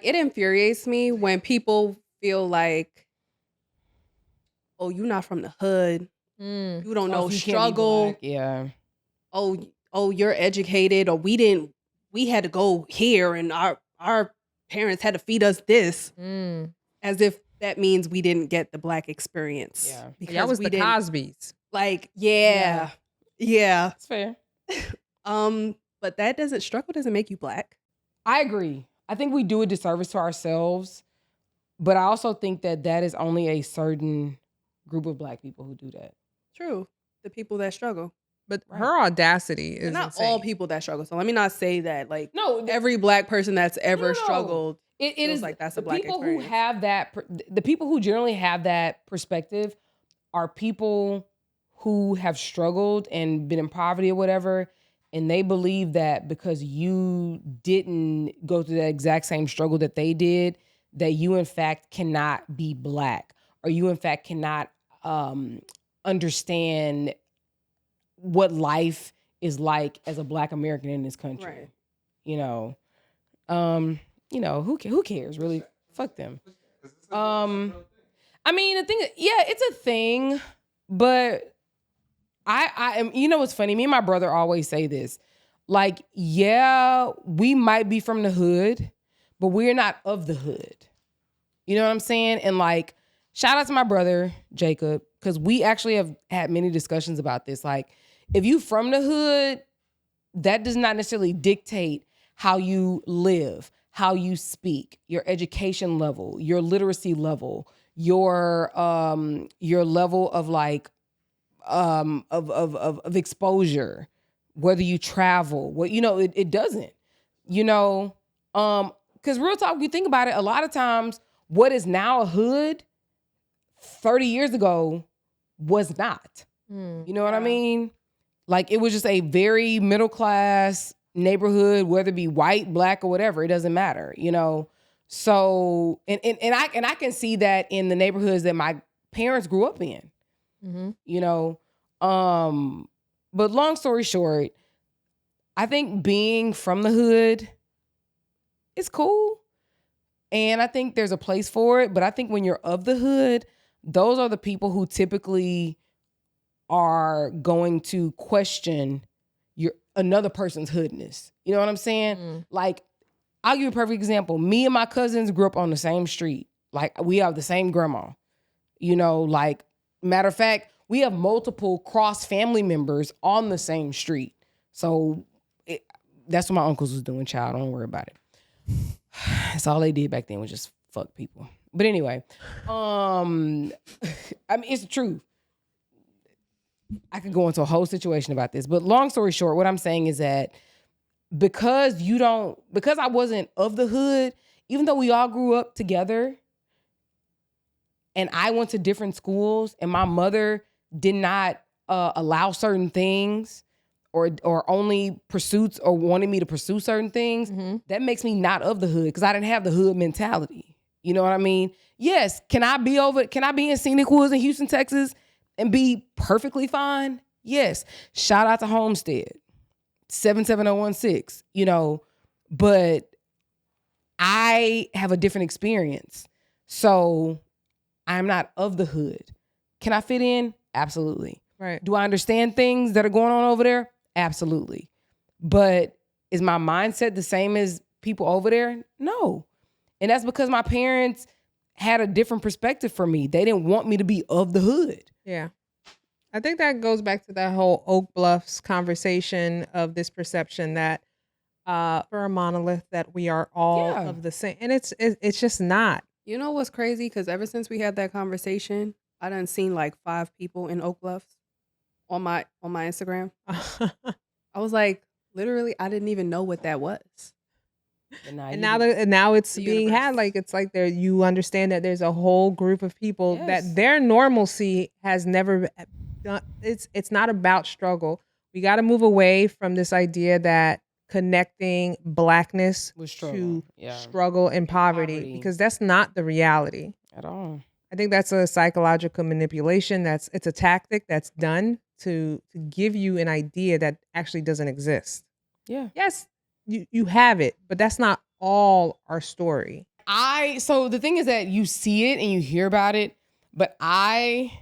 It infuriates me when people feel like, oh, you're not from the hood. You don't know So you can't be struggle. black. Yeah. Oh, you're educated, or we had to go here and our parents had to feed us this, as if that means we didn't get the black experience. Yeah. Because Y'all was we the didn't, Cosbys. like, yeah. That's fair. But struggle doesn't make you black. I agree. I think we do a disservice to ourselves, but I also think that is only a certain group of black people who do that. True. The people that struggle. But her audacity is not insane. all people that struggle. So let me not say that. Like, No, every black person that's ever No. struggled, It feels is like that's the a black people experience. who have that. The people who generally have that perspective are people who have struggled and been in poverty or whatever, and they believe that because you didn't go through that exact same struggle that they did, that you in fact cannot be black, or you in fact cannot understand what life is like as a black American in this country. Right. You know, who cares really? Fuck them. I mean, the thing, yeah, it's a thing, but I am, you know what's funny? Me and my brother always say this. Like, yeah, we might be from the hood, but we're not of the hood. You know what I'm saying? And like, shout out to my brother, Jacob, because we actually have had many discussions about this. Like, if you from the hood, that does not necessarily dictate how you live, how you speak, your education level, your literacy level, your level of like of exposure, whether you travel, what it doesn't. Because real talk, you think about it, a lot of times what is now a hood 30 years ago was not. You know what I mean? Like, it was just a very middle class neighborhood, whether it be white, black, or whatever, it doesn't matter, So, and I can see that in the neighborhoods that my parents grew up in, but long story short, I think being from the hood is cool. And I think there's a place for it. But I think when you're of the hood, those are the people who typically are going to question another person's hoodness. You know what I'm saying? Like, I'll give you a perfect example. Me and my cousins grew up on the same street. Like, we have the same grandma. Like, matter of fact, we have multiple cross family members on the same street. So that's what my uncles was doing, child. Don't worry about it. That's all they did back then, was just fuck people. But anyway, I mean, it's the truth. I could go into a whole situation about this, but long story short, what I'm saying is that because I wasn't of the hood, even though we all grew up together and I went to different schools and my mother did not allow certain things or only pursuits or wanted me to pursue certain things, that makes me not of the hood because I didn't have the hood mentality. You know what I mean? Yes. Can I be in Scenic Woods in Houston, Texas and be perfectly fine? Yes. Shout out to Homestead, 77016, but I have a different experience. So I'm not of the hood. Can I fit in? Absolutely. Right. Do I understand things that are going on over there? Absolutely. But is my mindset the same as people over there? No. And that's because my parents had a different perspective for me. They didn't want me to be of the hood. Yeah. I think that goes back to that whole Oak Bluffs conversation of this perception that for a monolith that we are all of the same. And it's just not. You know what's crazy? Because ever since we had that conversation, I done seen like 5 people in Oak Bluffs on my Instagram. I was like, literally, I didn't even know what that was. And now it's being had like it's like there. You understand that there's a whole group of people that their normalcy has never done. It's not about struggle. We got to move away from this idea that connecting blackness to struggle and poverty, because that's not the reality at all. I think that's a psychological manipulation. It's a tactic that's done to give you an idea that actually doesn't exist. Yeah. Yes, you have it, but that's not all our story. So the thing is that you see it and you hear about it, but I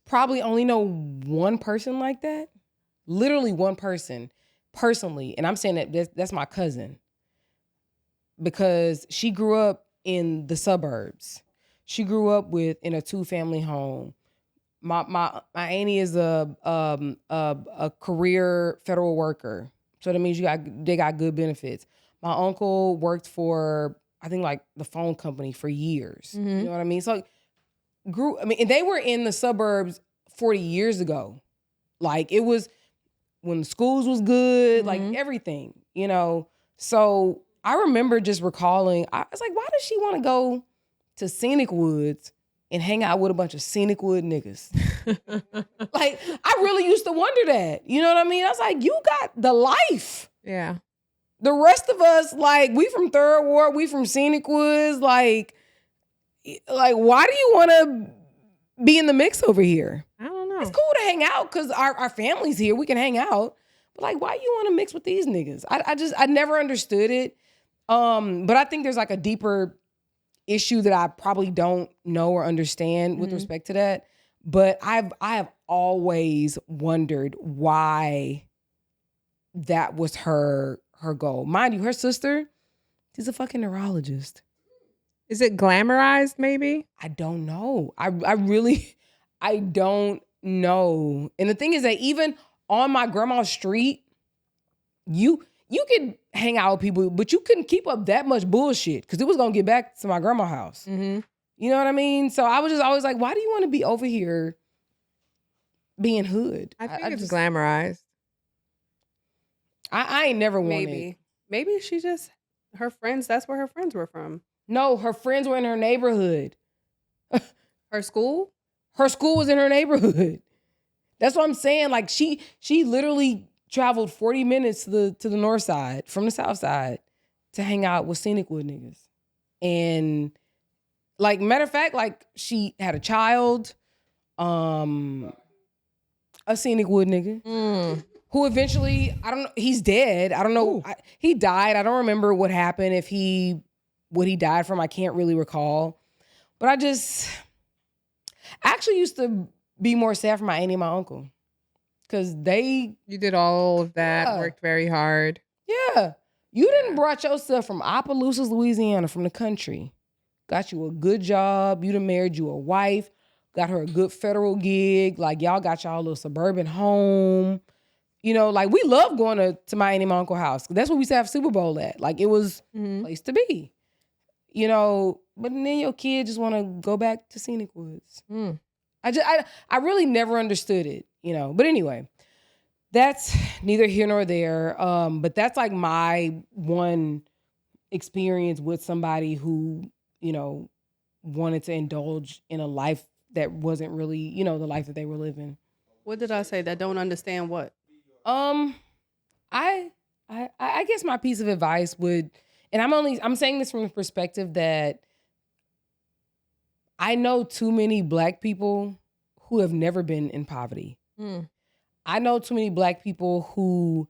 probably only know one person like that. Literally one person personally. And I'm saying that that's my cousin. Because she grew up in the suburbs. She grew up in a 2-family home. My auntie is a career federal worker. So that means they got good benefits. My uncle worked for, I think, like the phone company for years. Mm-hmm. You know what I mean? So and they were in the suburbs 40 years ago. Like, it was when the schools was good, like everything, you know? So I remember just recalling, I was like, why does she want to go to Scenic Woods and hang out with a bunch of Scenic Wood niggas? Like, I really used to wonder that. You know what I mean? I was like, you got the life. Yeah. The rest of us, like, we from Third Ward, we from Scenic Woods, like why do you want to be in the mix over here? I don't know. It's cool to hang out because our family's here. We can hang out. But, like, why you want to mix with these niggas? I never understood it. But I think there's like a deeper issue that I probably don't know or understand with respect to that. But I have always wondered why that was her goal. Mind you, her sister, she's a fucking neurologist. Is it glamorized maybe? I don't know. I really don't know. And the thing is that even on my grandma's street, you could hang out with people, but you couldn't keep up that much bullshit because it was gonna get back to my grandma's house. Mm-hmm. You know what I mean? So I was just always like, why do you want to be over here being hood? I think it's glamorized. I ain't never wanted. Maybe she just, her friends, that's where her friends were from. No, her friends were in her neighborhood. Her school? Her school was in her neighborhood. That's what I'm saying. Like, she literally traveled 40 minutes to the north side from the south side to hang out with Scenic Wood niggas. And, like, matter of fact, like, she had a child, a Scenic Wood nigga, who eventually, I don't know, he's dead. I don't know. He died. I don't remember what happened, what he died from. I can't really recall. But I actually used to be more sad for my auntie and my uncle. Because you did all of that, worked very hard. Yeah. You didn't brought yourself from Opelousas, Louisiana, from the country. Got you a good job. You done married you a wife. Got her a good federal gig. Like, y'all got y'all a little suburban home. You know, like, we love going to my auntie and my uncle house. That's where we used to have Super Bowl at. Like, it was a place to be. You know, but then your kid just want to go back to Scenic Woods. I really never understood it, you know. But anyway, that's neither here nor there. But that's like my one experience with somebody who, you know, wanted to indulge in a life that wasn't really, you know, the life that they were living. What did I say? That don't understand what? I guess my piece of advice would, and I'm saying this from the perspective that I know too many Black people who have never been in poverty. I know too many Black people who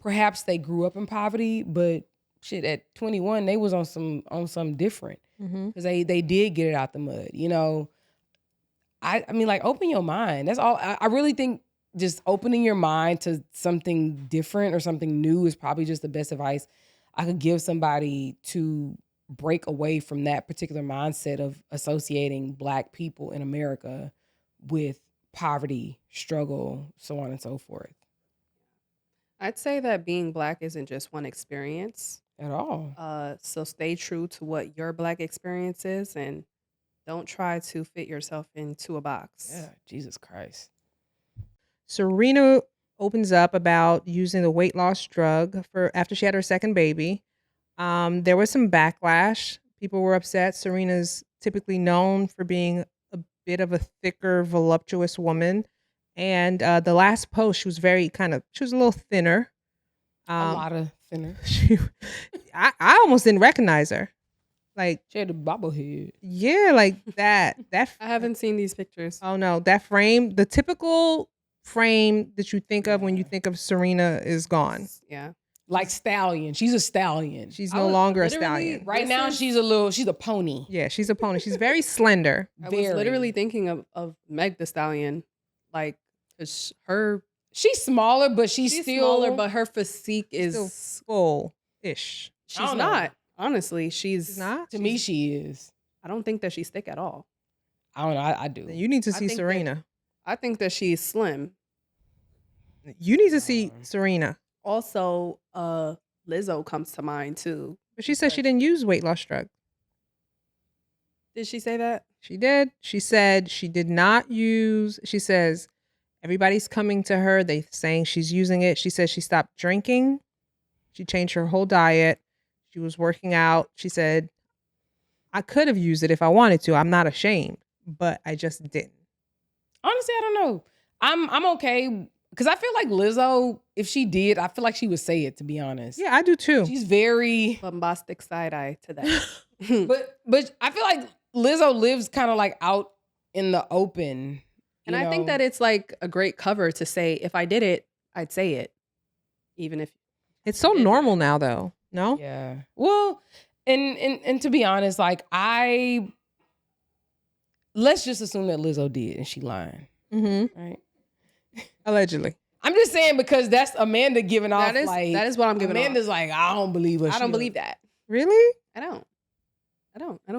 perhaps they grew up in poverty, but shit, at 21 they was on something different because they did get it out the mud. You know, I mean, like, open your mind. That's all. I really think just opening your mind to something different or something new is probably just the best advice I could give somebody to break away from that particular mindset of associating Black people in America with poverty, struggle, so on and so forth. I'd say that being Black isn't just one experience at all. So stay true to what your Black experience is and don't try to fit yourself into a box. Yeah, Jesus Christ. Serena opens up about using the weight loss drug after she had her second baby. There was some backlash. People were upset. Serena's typically known for being a bit of a thicker, voluptuous woman. And the last post, she was a little thinner. A lot of thinner. I almost didn't recognize her. Like, she had a bobblehead. Yeah, like that. I haven't seen these pictures. Oh no, that frame, the typical frame that you think of when you think of Serena is gone. Yeah. Like stallion. She's a stallion. She's no longer a stallion. Right now, she's a pony. Yeah, she's a pony. She's very slender. I was literally thinking of Meg the Stallion. Like, cause she's smaller, but she's still smaller, but her physique is full-ish. She's not. Honestly, she's not. To me, she is. I don't think that she's thick at all. I don't know. I do. You need to see Serena. I think that she's slim. You need to see Serena. Also, Lizzo comes to mind too. But she said she didn't use weight loss drugs. Did she say that? She did. She said she did not use. She says everybody's coming to her. They saying she's using it. She says she stopped drinking. She changed her whole diet. She was working out. She said, I could have used it if I wanted to. I'm not ashamed, but I just didn't. Honestly, I don't know. I'm okay. Because I feel like Lizzo, if she did, I feel like she would say it, to be honest. Yeah, I do too. She's very bombastic side eye to that. but I feel like Lizzo lives kind of like out in the open. And I think that it's like a great cover to say, if I did it, I'd say it. Even if it's so normal now though. No? Yeah. Well, and to be honest, like let's just assume that Lizzo did and she lying. Mm-hmm. Right. Allegedly. I'm just saying because that's Amanda giving off that is what I'm giving Amanda's off. like, I don't believe her. I don't believe that. Really? I don't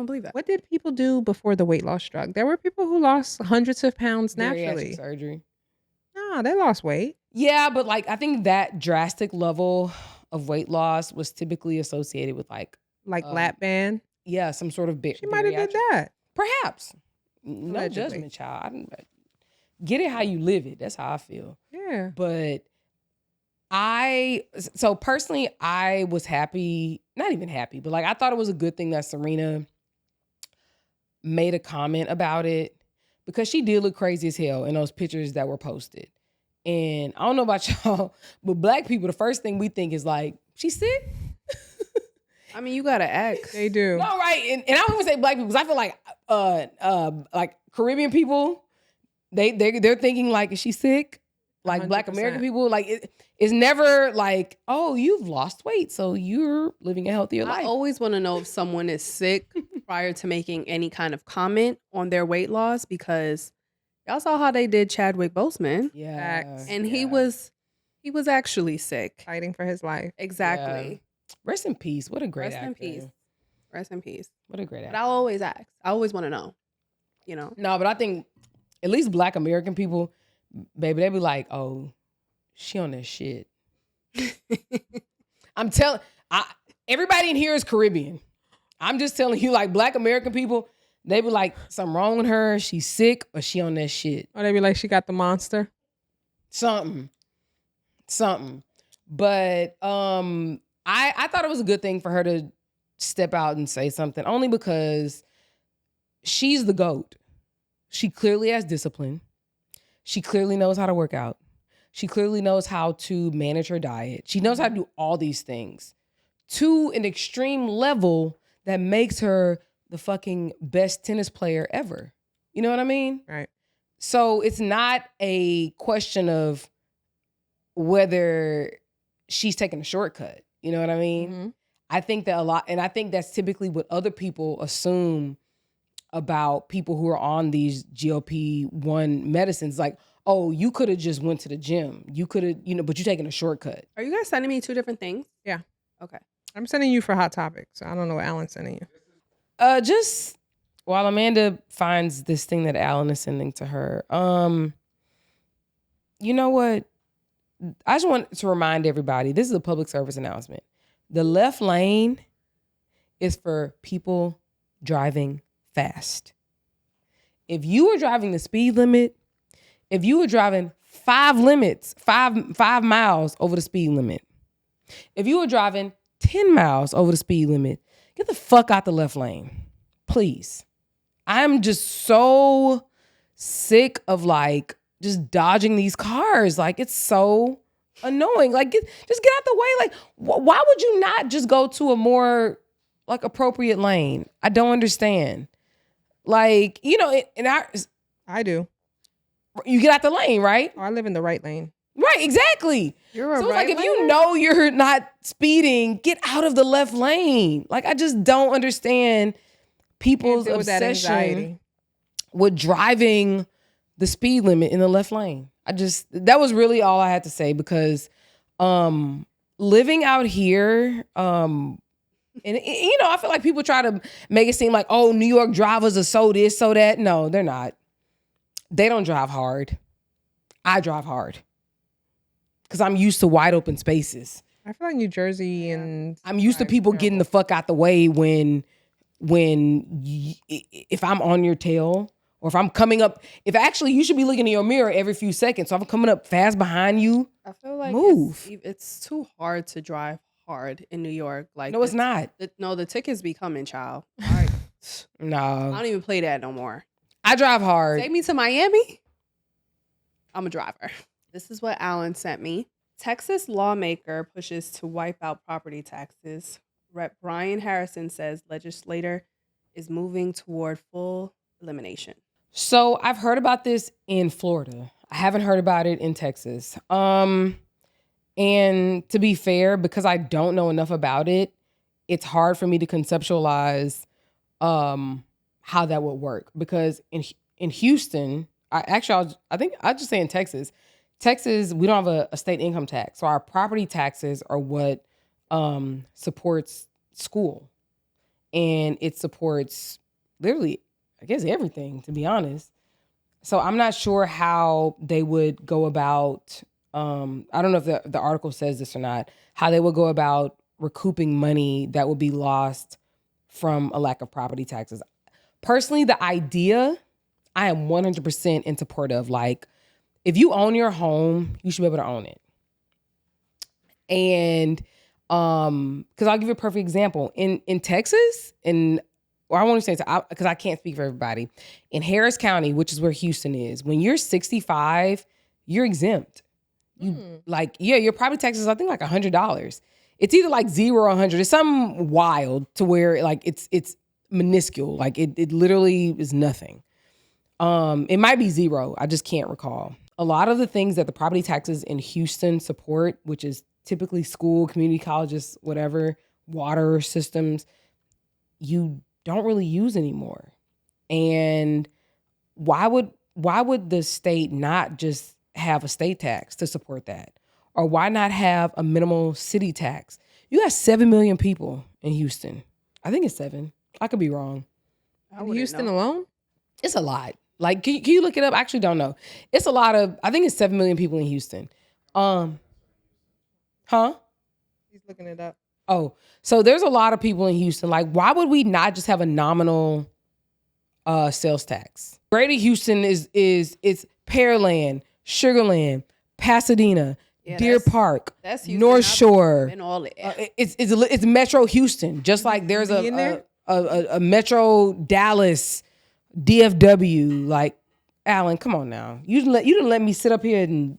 believe that. What did people do before the weight loss drug? There were people who lost hundreds of pounds naturally. Bariatric surgery. No, they lost weight. Yeah, but like I think that drastic level of weight loss was typically associated with like lap band. Yeah, some sort of She might have did that. Perhaps. No Allegedly. Judgment, child. Get it how you live it. That's how I feel. Yeah. But so personally, I was happy, not even happy, but like I thought it was a good thing that Serena made a comment about it because she did look crazy as hell in those pictures that were posted. And I don't know about y'all, but Black people, the first thing we think is like, she's sick? I mean, you gotta ask. They do. No, right. And I don't even say Black people because I feel like Caribbean people, they're thinking like, is she sick? Like 100%. Black American people, like it's never like, oh, you've lost weight, so you're living a healthier life. I always want to know if someone is sick prior to making any kind of comment on their weight loss because y'all saw how they did Chadwick Boseman. Yeah. And he was actually sick. Fighting for his life. Exactly. Yeah. Rest in peace. What a great actor. Rest in peace. Rest in peace. What a great actor. But I'll always ask. I always want to know. You know? No, but I think at least Black American people, baby, they be like, oh, she on that shit. I'm telling, everybody in here is Caribbean. I'm just telling you, like Black American people, they be like, something wrong with her. She's sick or she on that shit. Or they be like, she got the monster. Something. But I thought it was a good thing for her to step out and say something, only because she's the GOAT. She clearly has discipline. She clearly knows how to work out. She clearly knows how to manage her diet. She knows how to do all these things to an extreme level that makes her the fucking best tennis player ever. You know what I mean? Right. So it's not a question of whether she's taking a shortcut. You know what I mean? Mm-hmm. I think that a lot, and I think that's typically what other people assume about people who are on these GLP-1 medicines. Like, oh, you could have just went to the gym. You could have, but you're taking a shortcut. Are you guys sending me two different things? Yeah. Okay. I'm sending you for Hot Topics. So I don't know what Alan's sending you. Just while Amanda finds this thing that Alan is sending to her, you know what? I just want to remind everybody, this is a public service announcement. The left lane is for people driving fast. If you are driving the speed limit, if you are driving 5 miles over the speed limit, if you are driving 10 miles over the speed limit, get the fuck out the left lane, please. I'm just so sick of like just dodging these cars. Like it's so annoying. Like just get out the way. Like why would you not just go to a more like appropriate lane? I don't understand. Like, I do. You get out the lane, right? Oh, I live in the right lane. Right, exactly. You're a so it's right like if you know you're not speeding, get out of the left lane. Like I just don't understand people's obsession with driving the speed limit in the left lane. That was really all I had to say because living out here, and you know, I feel like people try to make it seem like, oh, New York drivers are so this, so that. No, they're not. They don't drive hard. I drive hard. Because I'm used to wide open spaces. I feel like New Jersey and I'm used to people getting the fuck out the way if I'm on your tail or if I'm coming up. If actually you should be looking in your mirror every few seconds. So if I'm coming up fast behind you, I feel like move. It's too hard to drive hard in New York. Like no, it's not. The tickets be coming, child. All right. No, I don't even play that no more. I drive hard. Take me to Miami. I'm a driver. This is what Alan sent me. Texas lawmaker pushes to wipe out property taxes. Rep. Brian Harrison says legislator is moving toward full elimination. So I've heard about this in Florida. I haven't heard about it in Texas. And to be fair, because I don't know enough about it, it's hard for me to conceptualize how that would work. Because in Houston, I think I'll just say in Texas, we don't have a state income tax. So our property taxes are what supports school. And it supports literally, I guess, everything, to be honest. So I'm not sure how they would go about, I don't know if the article says this or not, how they would go about recouping money that would be lost from a lack of property taxes. Personally, the idea, I am 100% in support of. Like, if you own your home, you should be able to own it. And because I'll give you a perfect example. In Texas, or I won't say because I can't speak for everybody. In Harris County, which is where Houston is, when you're 65, you're exempt. Your property taxes, I think like $100. It's either like 0 or 100. It's something wild to where like it's minuscule. Like it literally is nothing. It might be 0. I just can't recall. A lot of the things that the property taxes in Houston support, which is typically school, community colleges, whatever, water systems, you don't really use anymore. And why would the state not just have a state tax to support that? Or why not have a minimal city tax? You got 7 million people in Houston. I think it's 7. I could be wrong. Houston alone? It's a lot. Like, can you look it up? I actually don't know. It's a lot of, I think it's 7 million people in Houston. Huh? He's looking it up. Oh, so there's a lot of people in Houston. Like, why would we not just have a nominal sales tax? Greater Houston is Pearland, Sugarland, Pasadena, Deer Park, that's Houston, North Shore. And all it's Metro Houston. Just like there's a Metro Dallas, DFW. Like, Alan, come on now. You didn't let me sit up here and.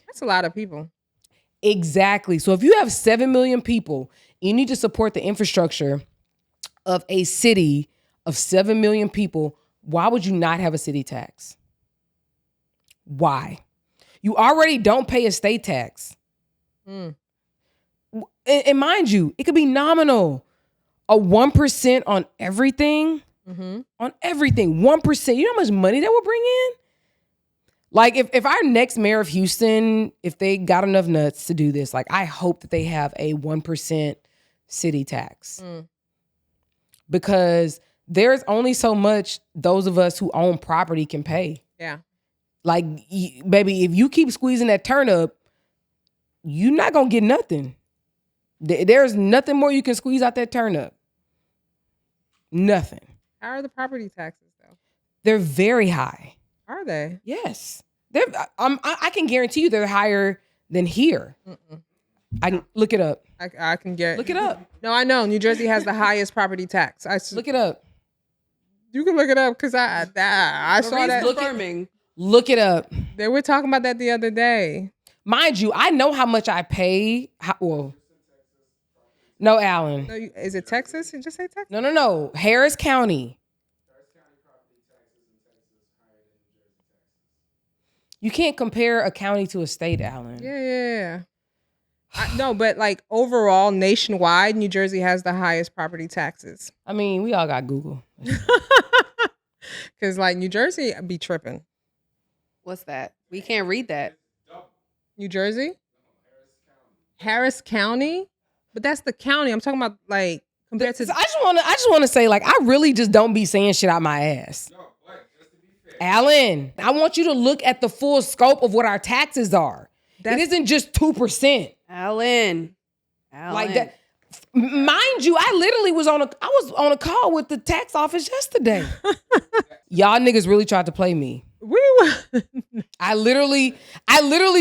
That's a lot of people. Exactly. So if you have 7 million people, you need to support the infrastructure of a city of 7 million people. Why would you not have a city tax? Why? You already don't pay a state tax. And mind you, it could be nominal. A 1% on everything. On everything. 1%. You know how much money that would bring in? Like, if our next mayor of Houston, if they got enough nuts to do this, like, I hope that they have a 1% city tax. Because there's only so much those of us who own property can pay. Yeah. Like, baby, if you keep squeezing that turnip, you're not going to get nothing. There's nothing more you can squeeze out that turnip. Nothing. How are the property taxes, though? They're very high. Are they? Yes. I can guarantee you they're higher than here. I can look it up. I can get. Look it up. No, I know. New Jersey has the highest property tax. Look it up. You can look it up because I saw that. Look it up. They were talking about that the other day. Mind you, I know how much I pay. No, Alan. No, is it Texas? Did you just say Texas? No. Harris County. You can't compare a county to a state, Alan. Yeah. No, but like overall, nationwide, New Jersey has the highest property taxes. I mean, we all got Google. Because like New Jersey be tripping. What's that? We can't read that. New Jersey? Harris County? But that's the county. I'm talking about like compared to. I just want to say, like, I really just don't be saying shit out my ass. No, just to be fair. Alan, I want you to look at the full scope of what our taxes are. It isn't just 2%. Alan. Like that. Mind you, I literally was on a call with the tax office yesterday. Y'all niggas really tried to play me. I literally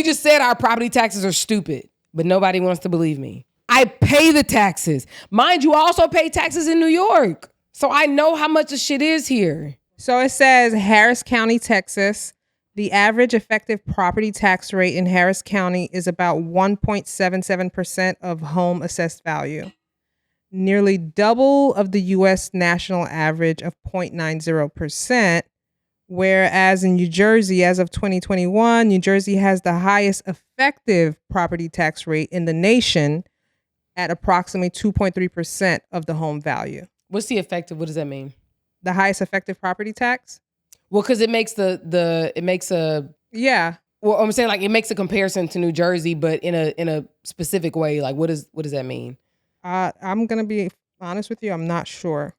just said our property taxes are stupid, but nobody wants to believe me. I pay the taxes. Mind you, I also pay taxes in New York. So I know how much the shit is here. So it says Harris County, Texas. The average effective property tax rate in Harris County is about 1.77% of home assessed value, nearly double of the U.S. national average of 0.90%, whereas in New Jersey, as of 2021, New Jersey has the highest effective property tax rate in the nation at approximately 2.3% of the home value. What's the effective? What does that mean? The highest effective property tax? Well, because it makes yeah. Well, I'm saying like it makes a comparison to New Jersey, but in a specific way. Like, what does that mean? I'm gonna be honest with you. I'm not sure,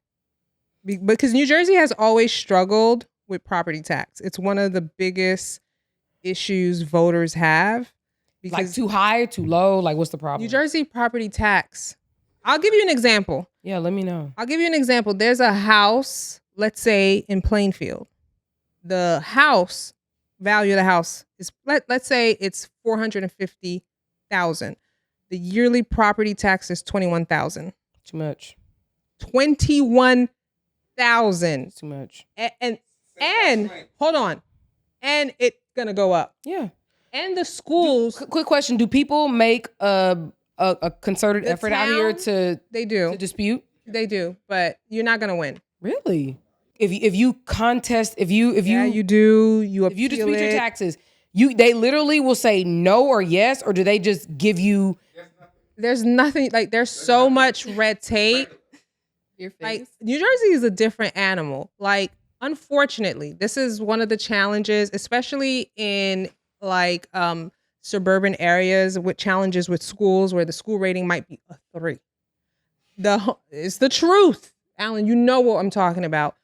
because New Jersey has always struggled with property tax. It's one of the biggest issues voters have. Because like too high, too low. Like, what's the problem? New Jersey property tax. I'll give you an example. Yeah, let me know. I'll give you an example. There's a house, let's say in Plainfield. The house value of the house is let's say it's $450,000. The yearly property tax is $21,000. Too much. $21,000. Too much. And hold on, and it's gonna go up. Yeah. And the schools. Quick question: do people make a concerted effort out here to dispute? They do, but you're not gonna win. Really? If you contest, if you you do, you if you dispute your taxes, they literally will say no or yes, or do they just give you? There's nothing. Like there's so much red tape. Your face. Like New Jersey is a different animal. Like unfortunately, this is one of the challenges, especially in like suburban areas with challenges with schools where the school rating might be a 3. It's the truth, Alan. You know what I'm talking about.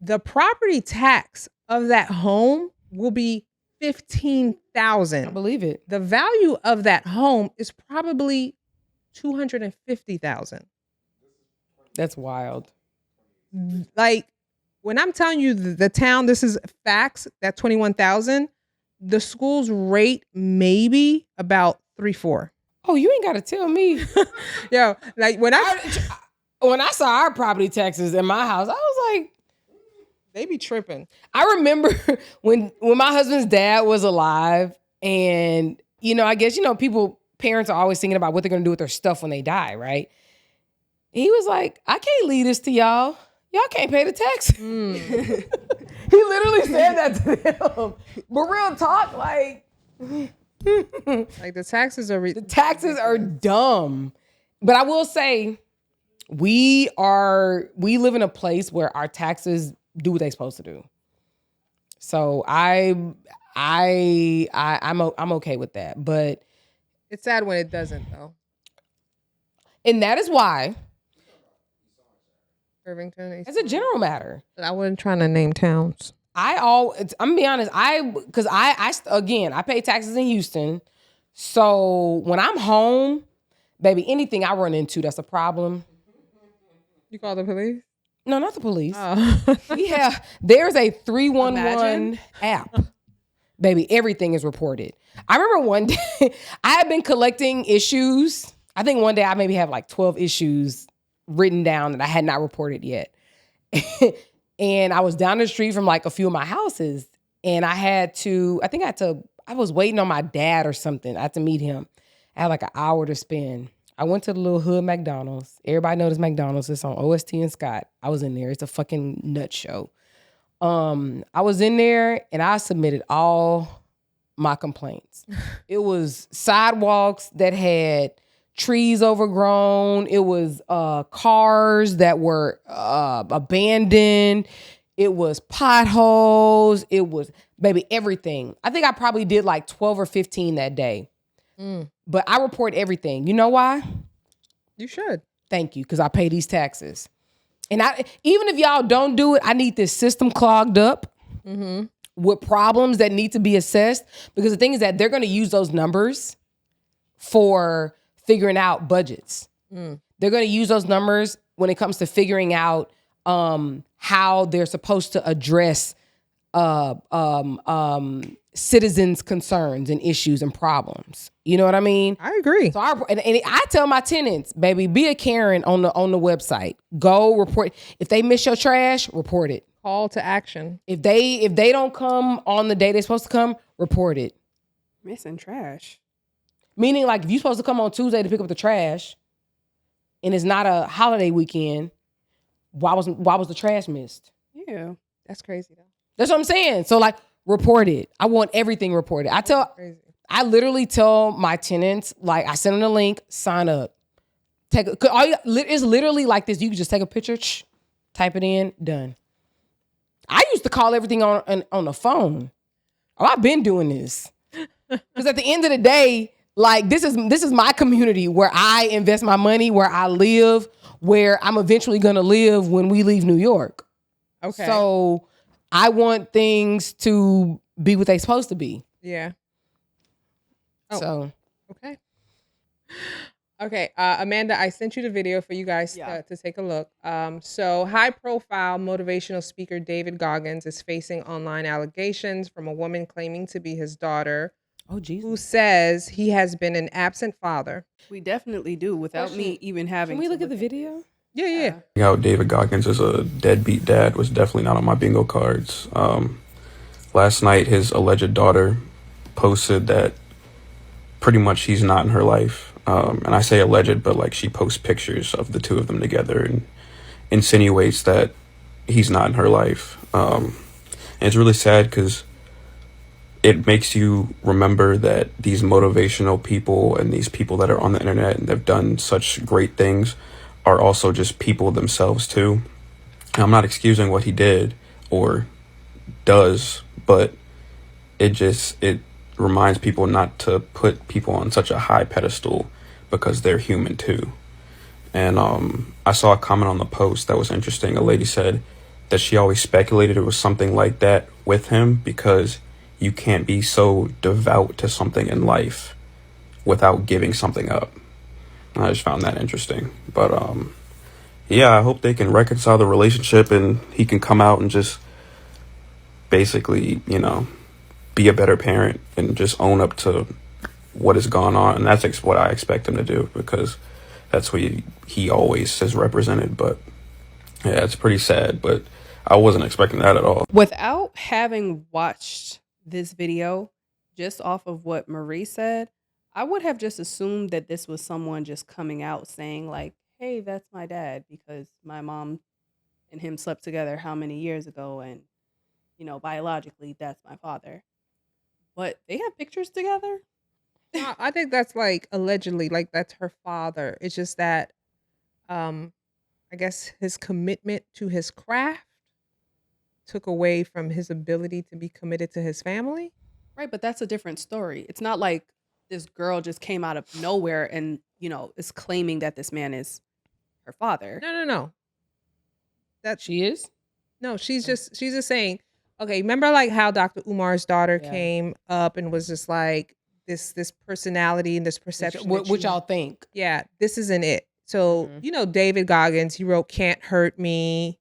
The property tax of that home will be $15,000. I believe it. The value of that home is probably $250,000. That's wild. Like when I'm telling you the town, this is facts. That $21,000, the school's rate maybe about 3-4. Oh, you ain't got to tell me. Yo, like when I saw our property taxes in my house, I was like, they be tripping. I remember when my husband's dad was alive, and I guess parents are always thinking about what they're gonna do with their stuff when they die, right? And he was like, I can't leave this to y'all. Y'all can't pay the taxes. He literally said that to them. But real talk, like like the taxes are dumb. But I will say, we live in a place where our taxes do what they're supposed to do. So I'm okay with that. But it's sad when it doesn't, though. And that is why Irvington, as a general matter, I wasn't trying to name towns. I'm gonna be honest. Because I pay taxes in Houston. So when I'm home, baby, anything I run into that's a problem. You call the police? No, not the police. Oh. There's a 311 app. Baby, everything is reported. I remember one day I had been collecting issues. I think one day I maybe have like 12 issues written down that I had not reported yet. And I was down the street from like a few of my houses, and I was waiting on my dad or something. I had to meet him. I had like an hour to spend. I went to the little hood McDonald's. Everybody knows McDonald's. It's on OST and Scott. I was in there. It's a fucking nut show. I was in there and I submitted all my complaints. It was sidewalks that had trees overgrown. It was cars that were abandoned. It was potholes. It was, baby, everything. I think I probably did like 12 or 15 that day. But I report everything. You know why? You should. Thank you, because I pay these taxes. And even if y'all don't do it, I need this system clogged up with problems that need to be assessed. Because the thing is that they're going to use those numbers for figuring out budgets. They're going to use those numbers when it comes to figuring out how they're supposed to address citizens' concerns and issues and problems. You know what I mean? I agree. So I tell my tenants, baby, be a Karen on the website. Go report. If they miss your trash, report it. Call to action. If they don't come on the day they're supposed to come, report it. Missing trash. Meaning, like, if you're supposed to come on Tuesday to pick up the trash, and it's not a holiday weekend, why was the trash missed? Yeah, that's crazy though. That's what I'm saying. So, like, report it. I want everything reported. I literally tell my tenants, like, I send them the link, sign up. It's literally like this. You can just take a picture, type it in, done. I used to call everything on the phone. Oh, I've been doing this. Because at the end of the day, like, this is my community where I invest my money, where I live, where I'm eventually going to live when we leave New York. Okay. So I want things to be what they're supposed to be. Yeah. Oh. So. Okay. Okay, Amanda, I sent you the video for you guys to take a look. So high-profile motivational speaker David Goggins is facing online allegations from a woman claiming to be his daughter. Oh, Jesus. Who says he has been an absent father. We definitely do without me even having. Can we look at the video? Yeah. How David Goggins is a deadbeat dad was definitely not on my bingo cards. Last night, his alleged daughter posted that pretty much he's not in her life. And I say alleged, but like she posts pictures of the two of them together and insinuates that he's not in her life. And it's really sad because it makes you remember that these motivational people and these people that are on the internet and have done such great things are also just people themselves too. And I'm not excusing what he did or does, but it reminds people not to put people on such a high pedestal because they're human too. And I saw a comment on the post that was interesting. A lady said that she always speculated it was something like that with him because you can't be so devout to something in life without giving something up. I just found that interesting. But yeah, I hope they can reconcile the relationship and he can come out and just basically, be a better parent and just own up to what has gone on. And that's what I expect him to do because that's what he always has represented. But yeah, it's pretty sad, but I wasn't expecting that at all. Without having watched this video, just off of what Marie said, I would have just assumed that this was someone just coming out saying like, hey, that's my dad because my mom and him slept together how many years ago and, biologically that's my father. But they have pictures together? I think that's like allegedly, like that's her father. It's just that I guess his commitment to his craft took away from his ability to be committed to his family. Right, but that's a different story. It's not like this girl just came out of nowhere and, is claiming that this man is her father. No. That she is? No, she's just saying, okay, remember like how Dr. Umar's daughter came up and was just like this personality and this perception. What y'all think? Yeah, this isn't it. So, David Goggins, he wrote Can't Hurt Me.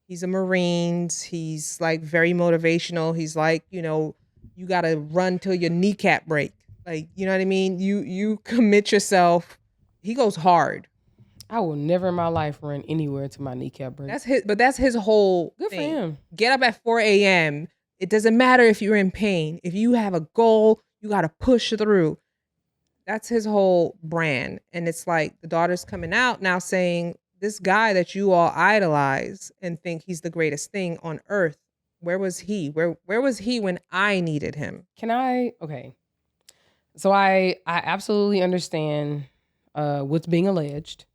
He's a Marines. He's like very motivational. He's like, you got to run till your kneecap break. Like, you know what I mean? You commit yourself. He goes hard. I will never in my life run anywhere to my kneecap break. That's his whole Good thing. for him. Get up at 4 a.m. It doesn't matter if you're in pain. If you have a goal, you got to push through. That's his whole brand. And it's like the daughter's coming out now saying this guy that you all idolize and think he's the greatest thing on earth Where was he? Where was he when I needed him? Okay. So I absolutely understand what's being alleged.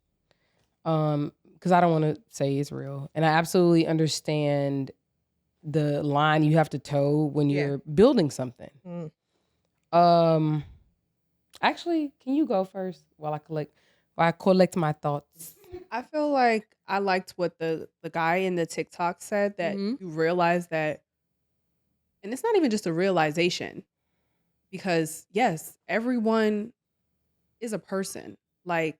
Because I don't want to say it's real. And I absolutely understand the line you have to toe when you're building something. Actually, can you go first while I collect my thoughts? I feel like I liked what the guy in the TikTok said, that you realize that, and it's not even just a realization, because yes, everyone is a person. Like,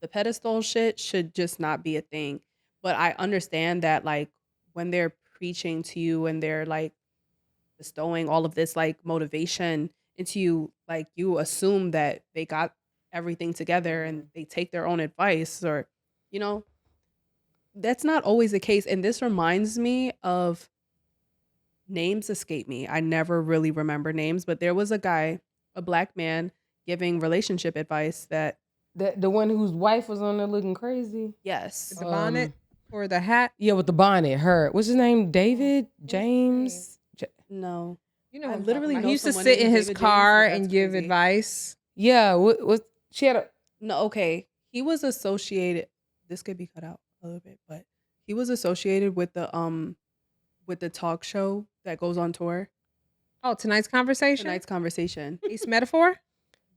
the pedestal shit should just not be a thing. But I understand that, like, when they're preaching to you and they're like bestowing all of this like motivation into you, like, you assume that they got everything together and they take their own advice, or, you know, that's not always the case. And this reminds me of, names escape me. I never really remember names, but there was a guy, a black man, giving relationship advice that the one whose wife was on there looking crazy. yes, The bonnet or the hat. Yeah, with the bonnet. What's his name? David James. no, You know, I literally know he used to someone sit in named his David car James, and that's give crazy. advice. Yeah, what she had a No, okay. He was associated. This could be cut out a little bit, but he was associated with the talk show that goes on tour. Oh, tonight's conversation. Tonight's conversation. Ace Metaphor.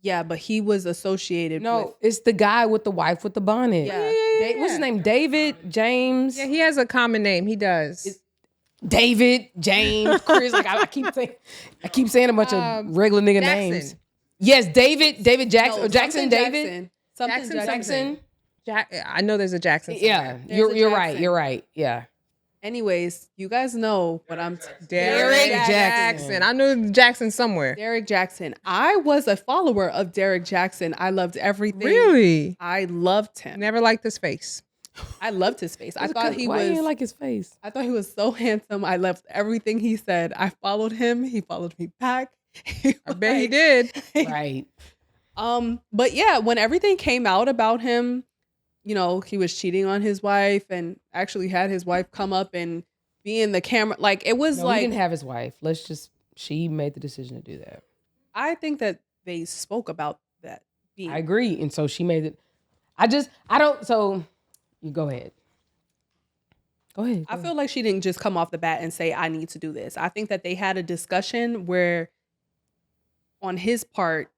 Yeah, but he was associated. No, it's the guy with the wife with the bonnet. Yeah. What's his name? David James. Yeah, he has a common name. He does. David James Chris. Like I keep saying a bunch of regular nigga Jackson. names. Yes, David Jackson. No, or Jackson something David. Something Jackson. Jackson. I know there's a Jackson. Yeah, There's you're a right. Jackson. You're right. Yeah. Anyways, you guys know what I'm. Derek Jackson. I knew Jackson somewhere. Derek Jackson. I was a follower of Derek Jackson. I loved everything. Really? I loved him. Never liked his face. I loved his face. I thought he Why was. you didn't like his face? I thought he was so handsome. I loved everything he said. I followed him. He followed me back. I bet he did. Right. But yeah, when everything came out about him, you know, he was cheating on his wife and actually had his wife come up and be in the camera. Like, it was He didn't have his wife. She made the decision to do that. I think that they spoke about that. I agree. And so she made it. So you go ahead. Go ahead. I feel like she didn't just come off the bat and say, I need to do this. I think that they had a discussion where, on his part,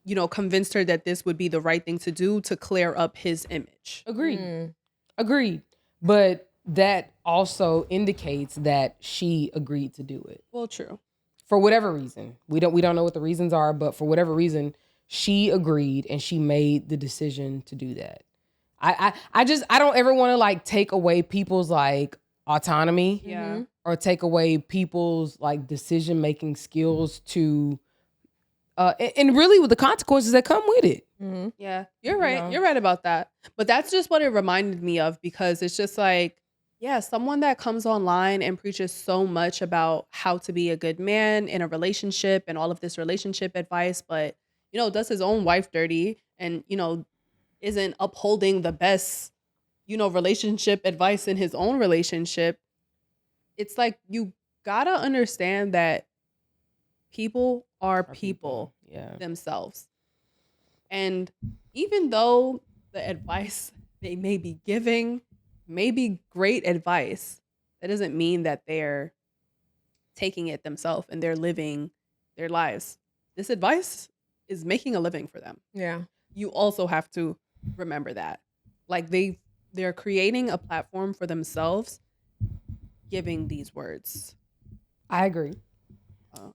you know, convinced her that this would be the right thing to do to clear up his image. Agreed. But that also indicates that she agreed to do it. Well, true. For whatever reason. We don't know what the reasons are, but for whatever reason, she agreed and she made the decision to do that. I don't ever want to like take away people's like autonomy. Yeah. Or take away people's like decision-making skills to and really with the consequences that come with it. Mm-hmm. Yeah, you're right. You know? You're right about that. But that's just what it reminded me of, because it's just like, yeah, someone that comes online and preaches so much about how to be a good man in a relationship and all of this relationship advice, but, you know, does his own wife dirty and, you know, isn't upholding the best, you know, relationship advice in his own relationship. It's like, you gotta understand that people are people themselves. And even though the advice they may be giving may be great advice, that doesn't mean that they're taking it themselves and they're living their lives. This advice is making a living for them. Yeah. You also have to remember that. Like, they're creating a platform for themselves, giving these words. I agree.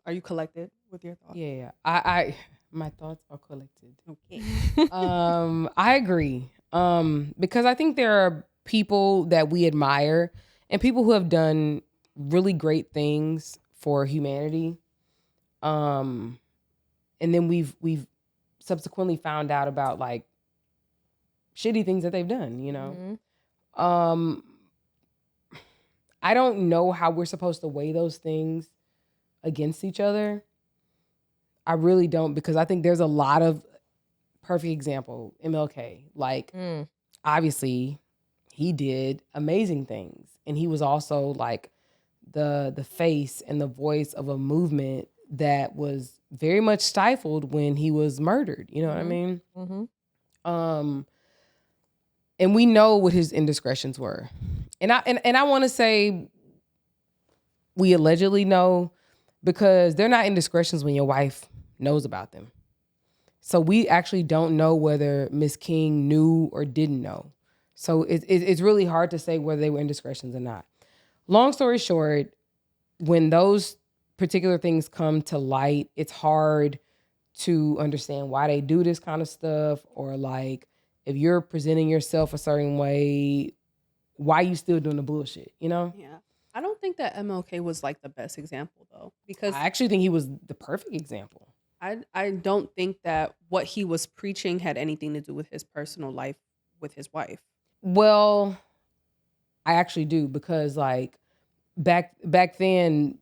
Are you collected with your thoughts? Yeah. I my thoughts are collected. Okay. I agree. Because I think there are people that we admire and people who have done really great things for humanity. And then we've subsequently found out about like shitty things that they've done, you know? Mm-hmm. I don't know how we're supposed to weigh those things against each other. I really don't, because I think there's a lot of perfect example, MLK. Like, obviously, he did amazing things. And he was also like the face and the voice of a movement that was very much stifled when he was murdered. You know what I mean? Mm-hmm. And we know what his indiscretions were. And I want to say we allegedly know, because they're not indiscretions when your wife knows about them. So we actually don't know whether Miss King knew or didn't know. So it's really hard to say whether they were indiscretions or not. Long story short, when those particular things come to light, it's hard to understand why they do this kind of stuff, or like if you're presenting yourself a certain way, why you still doing the bullshit, you know? Yeah. I don't think that MLK was like the best example though, because I actually think he was the perfect example. I don't think that what he was preaching had anything to do with his personal life with his wife. Well, I actually do, because like back then,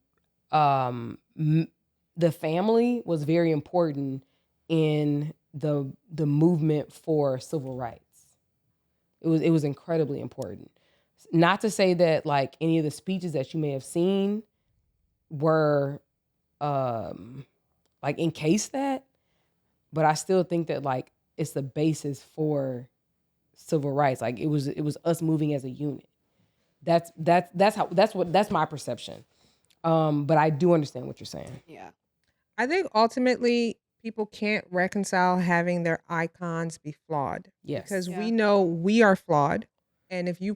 the family was very important in the movement for civil rights. It was incredibly important. Not to say that like any of the speeches that you may have seen were like encased that, but I still think that like it's the basis for civil rights. Like it was us moving as a unit. That's my perception. But I do understand what you're saying. Yeah. I think ultimately people can't reconcile having their icons be flawed. Yes. Because we know we are flawed. And if you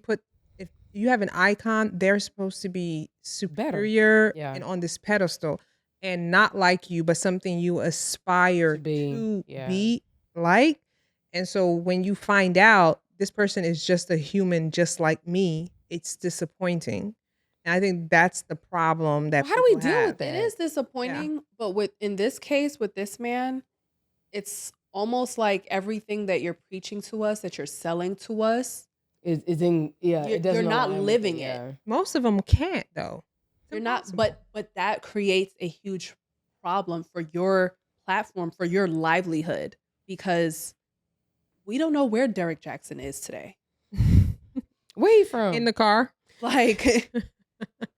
have an icon, they're supposed to be superior and on this pedestal and not like you, but something you aspire to be like. And so when you find out this person is just a human just like me, it's disappointing. And I think that's the problem that how do we deal with that? It is disappointing, but in this case, with this man, it's almost like everything that you're preaching to us, that you're selling to us, you're not living it. Most of them can't though. You're not, but that creates a huge problem for your platform, for your livelihood, because we don't know where Derek Jackson is today. Where he from? In the car.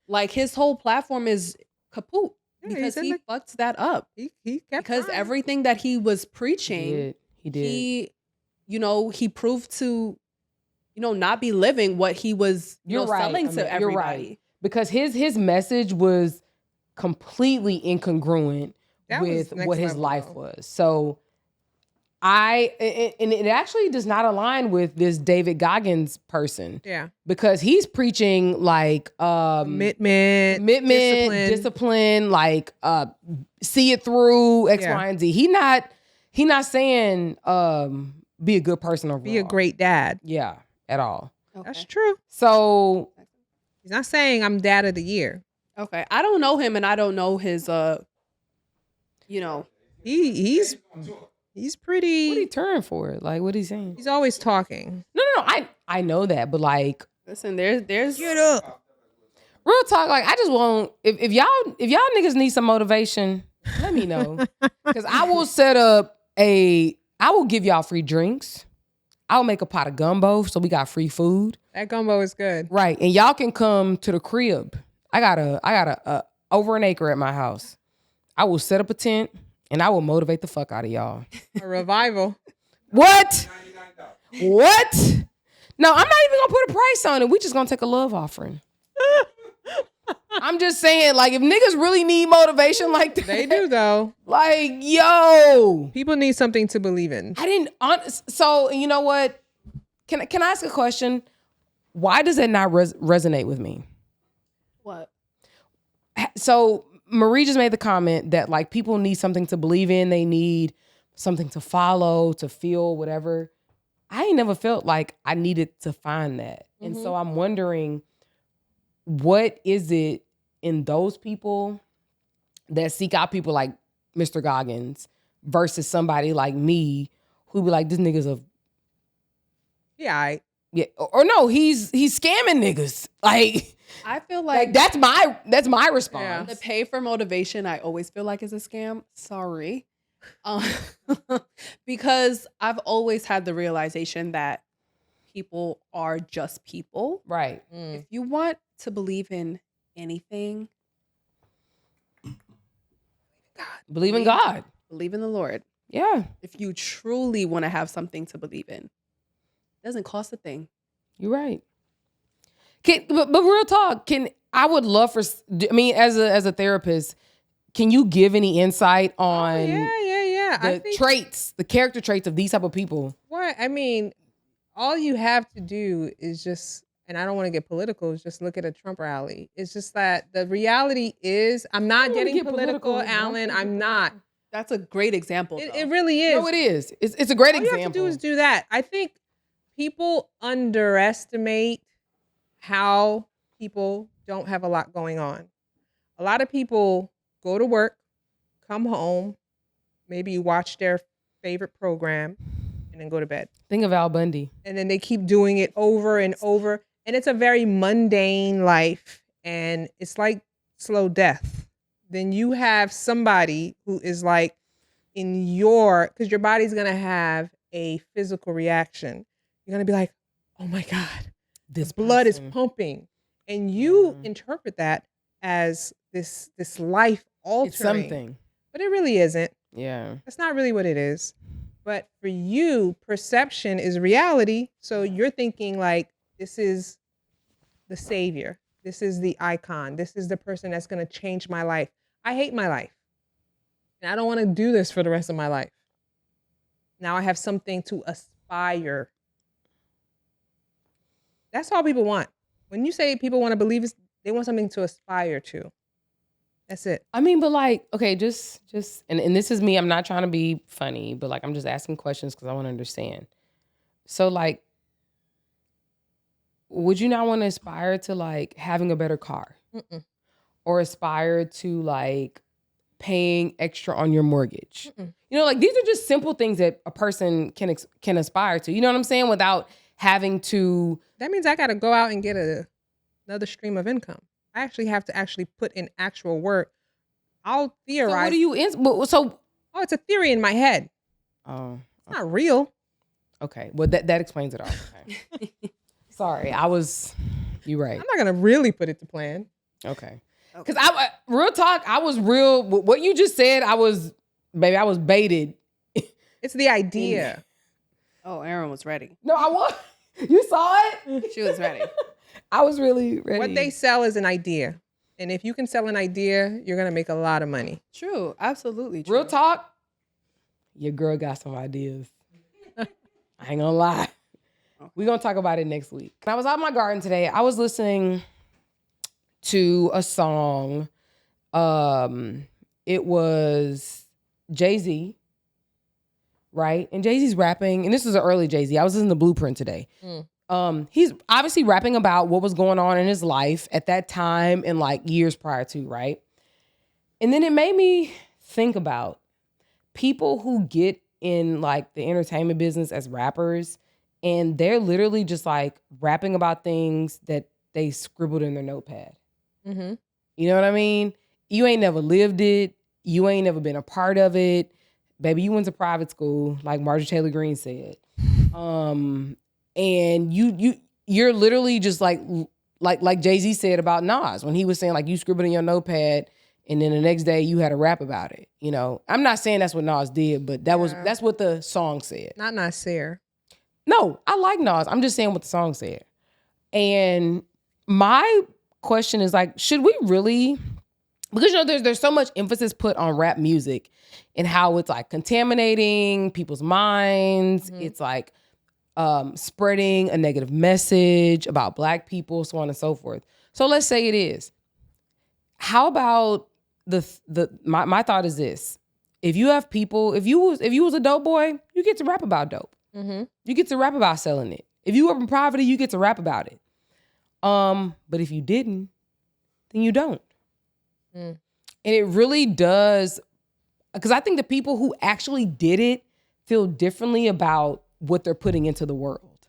Like his whole platform is kaput because he fucked that up. He kept because trying. everything that he was preaching, he did. He proved to, not be living what he was selling to everybody. You're right. Because his message was completely incongruent with what his life was. So and it actually does not align with this David Goggins person. Yeah. Because he's preaching like commitment, discipline, like see it through X, Y, and Z. He not saying be a good person overall. Be a great dad. Yeah, at all. Okay. That's true. So he's not saying I'm dad of the year. Okay. I don't know him and I don't know his He's pretty. What he turn for it? Like, what he saying? He's always talking. No. I know that, but like, listen, there's get up. Real talk. Like, I just want if y'all niggas need some motivation, let me know, because I will I will give y'all free drinks. I'll make a pot of gumbo so we got free food. That gumbo is good, right? And y'all can come to the crib. I got a over an acre at my house. I will set up a tent. And I will motivate the fuck out of y'all. A revival. What? What? No, I'm not even gonna put a price on it. We just gonna take a love offering. I'm just saying, like, if niggas really need motivation like that. They do though. Like, yo. People need something to believe in. So you know what? Can I ask a question? Why does it not resonate with me? What? So Marie just made the comment that like people need something to believe in. They need something to follow, to feel, whatever. I ain't never felt like I needed to find that. Mm-hmm. And so I'm wondering, what is it in those people that seek out people like Mr. Goggins versus somebody like me who be like, this nigga's a... Yeah, or no, he's scamming niggas. Like... I feel like that's my response. Yeah. The pay for motivation, I always feel like is a scam. Sorry. Because I've always had the realization that people are just people. Right. If you want to believe in anything, Believe in God. Believe in the Lord. Yeah. If you truly want to have something to believe in, it doesn't cost a thing. You're right. But real talk, I would love for, I mean, as a therapist, can you give any insight on the character traits of these type of people? What? I mean, all you have to do is just, and I don't want to get political, is just look at a Trump rally. It's just that the reality is, I'm not getting political, Alan. I'm not. That's a great example. It really is. No, it is. It's a great example. All you have to do is do that. I think people underestimate how people don't have a lot going on. A lot of people go to work, come home, maybe watch their favorite program, and then go to bed. Think of Al Bundy. And then they keep doing it over and over. And it's a very mundane life. And it's like slow death. Then you have somebody who is like because your body's going to have a physical reaction. You're going to be like, oh my God, this blood is pumping. And you interpret that as this life altering. It's something. But it really isn't. Yeah. That's not really what it is. But for you, perception is reality. So you're thinking like, this is the savior. This is the icon. This is the person that's going to change my life. I hate my life. And I don't want to do this for the rest of my life. Now I have something to aspire. That's all people want. When you say people want to believe, they want something to aspire to. That's it. I mean, but like, okay, just and this is me. I'm not trying to be funny, but like, I'm just asking questions because I want to understand. So like, would you not want to aspire to like having a better car? Or aspire to like paying extra on your mortgage? You know, like these are just simple things that a person can aspire to. You know what I'm saying? Without having to. That means I got to go out and get another stream of income. I actually have to put in actual work. I'll theorize. So what do you it's a theory in my head. Oh, it's not real. Okay, well that explains it all. Okay. Sorry, you're right. I'm not gonna really put it to plan. Okay, because real talk, I was real. What you just said, I was baited. It's the idea. Oh, Erin was ready. No, I was. You saw it. She was ready. I was really ready. What they sell is an idea. And if you can sell an idea, you're going to make a lot of money. True. Absolutely true. Real talk, your girl got some ideas. I ain't gonna lie. We're going to talk about it next week. When I was out in my garden today, I was listening to a song. It was Jay-Z, right? And Jay-Z's rapping, and this is an early Jay-Z. I was listening to Blueprint today. He's obviously rapping about what was going on in his life at that time and like years prior to, right? And then it made me think about people who get in like the entertainment business as rappers, and they're literally just like rapping about things that they scribbled in their notepad. You know what I mean? You ain't never lived it. You ain't never been a part of it. Baby, you went to private school, like Marjorie Taylor Greene said. And you're literally just like Jay-Z said about Nas when he was saying like you scribbled in your notepad and then the next day you had a rap about it. You know, I'm not saying that's what Nas did, but that's what the song said. Not Nasir. No, I like Nas. I'm just saying what the song said. And my question is like, should we really? Because you know, there's so much emphasis put on rap music and how it's like contaminating people's minds. It's like spreading a negative message about Black people, so on and so forth. So let's say it is. How about my thought is this: if you have people, if you was a dope boy, you get to rap about dope. You get to rap about selling it. If you were in poverty, you get to rap about it. But if you didn't, then you don't. And it really does, because I think the people who actually did it feel differently about what they're putting into the world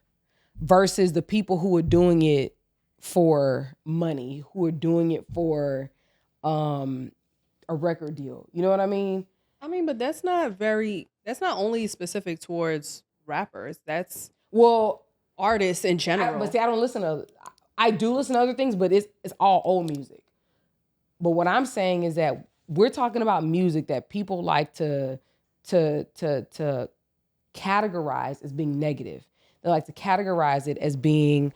versus the people who are doing it for money, who are doing it for a record deal. You know what I mean? I mean, but that's not only specific towards rappers. That's artists in general. But see, I don't listen to, I do listen to other things, but it's all old music. But what I'm saying is that we're talking about music that people like to categorize as being negative. They like to categorize it as being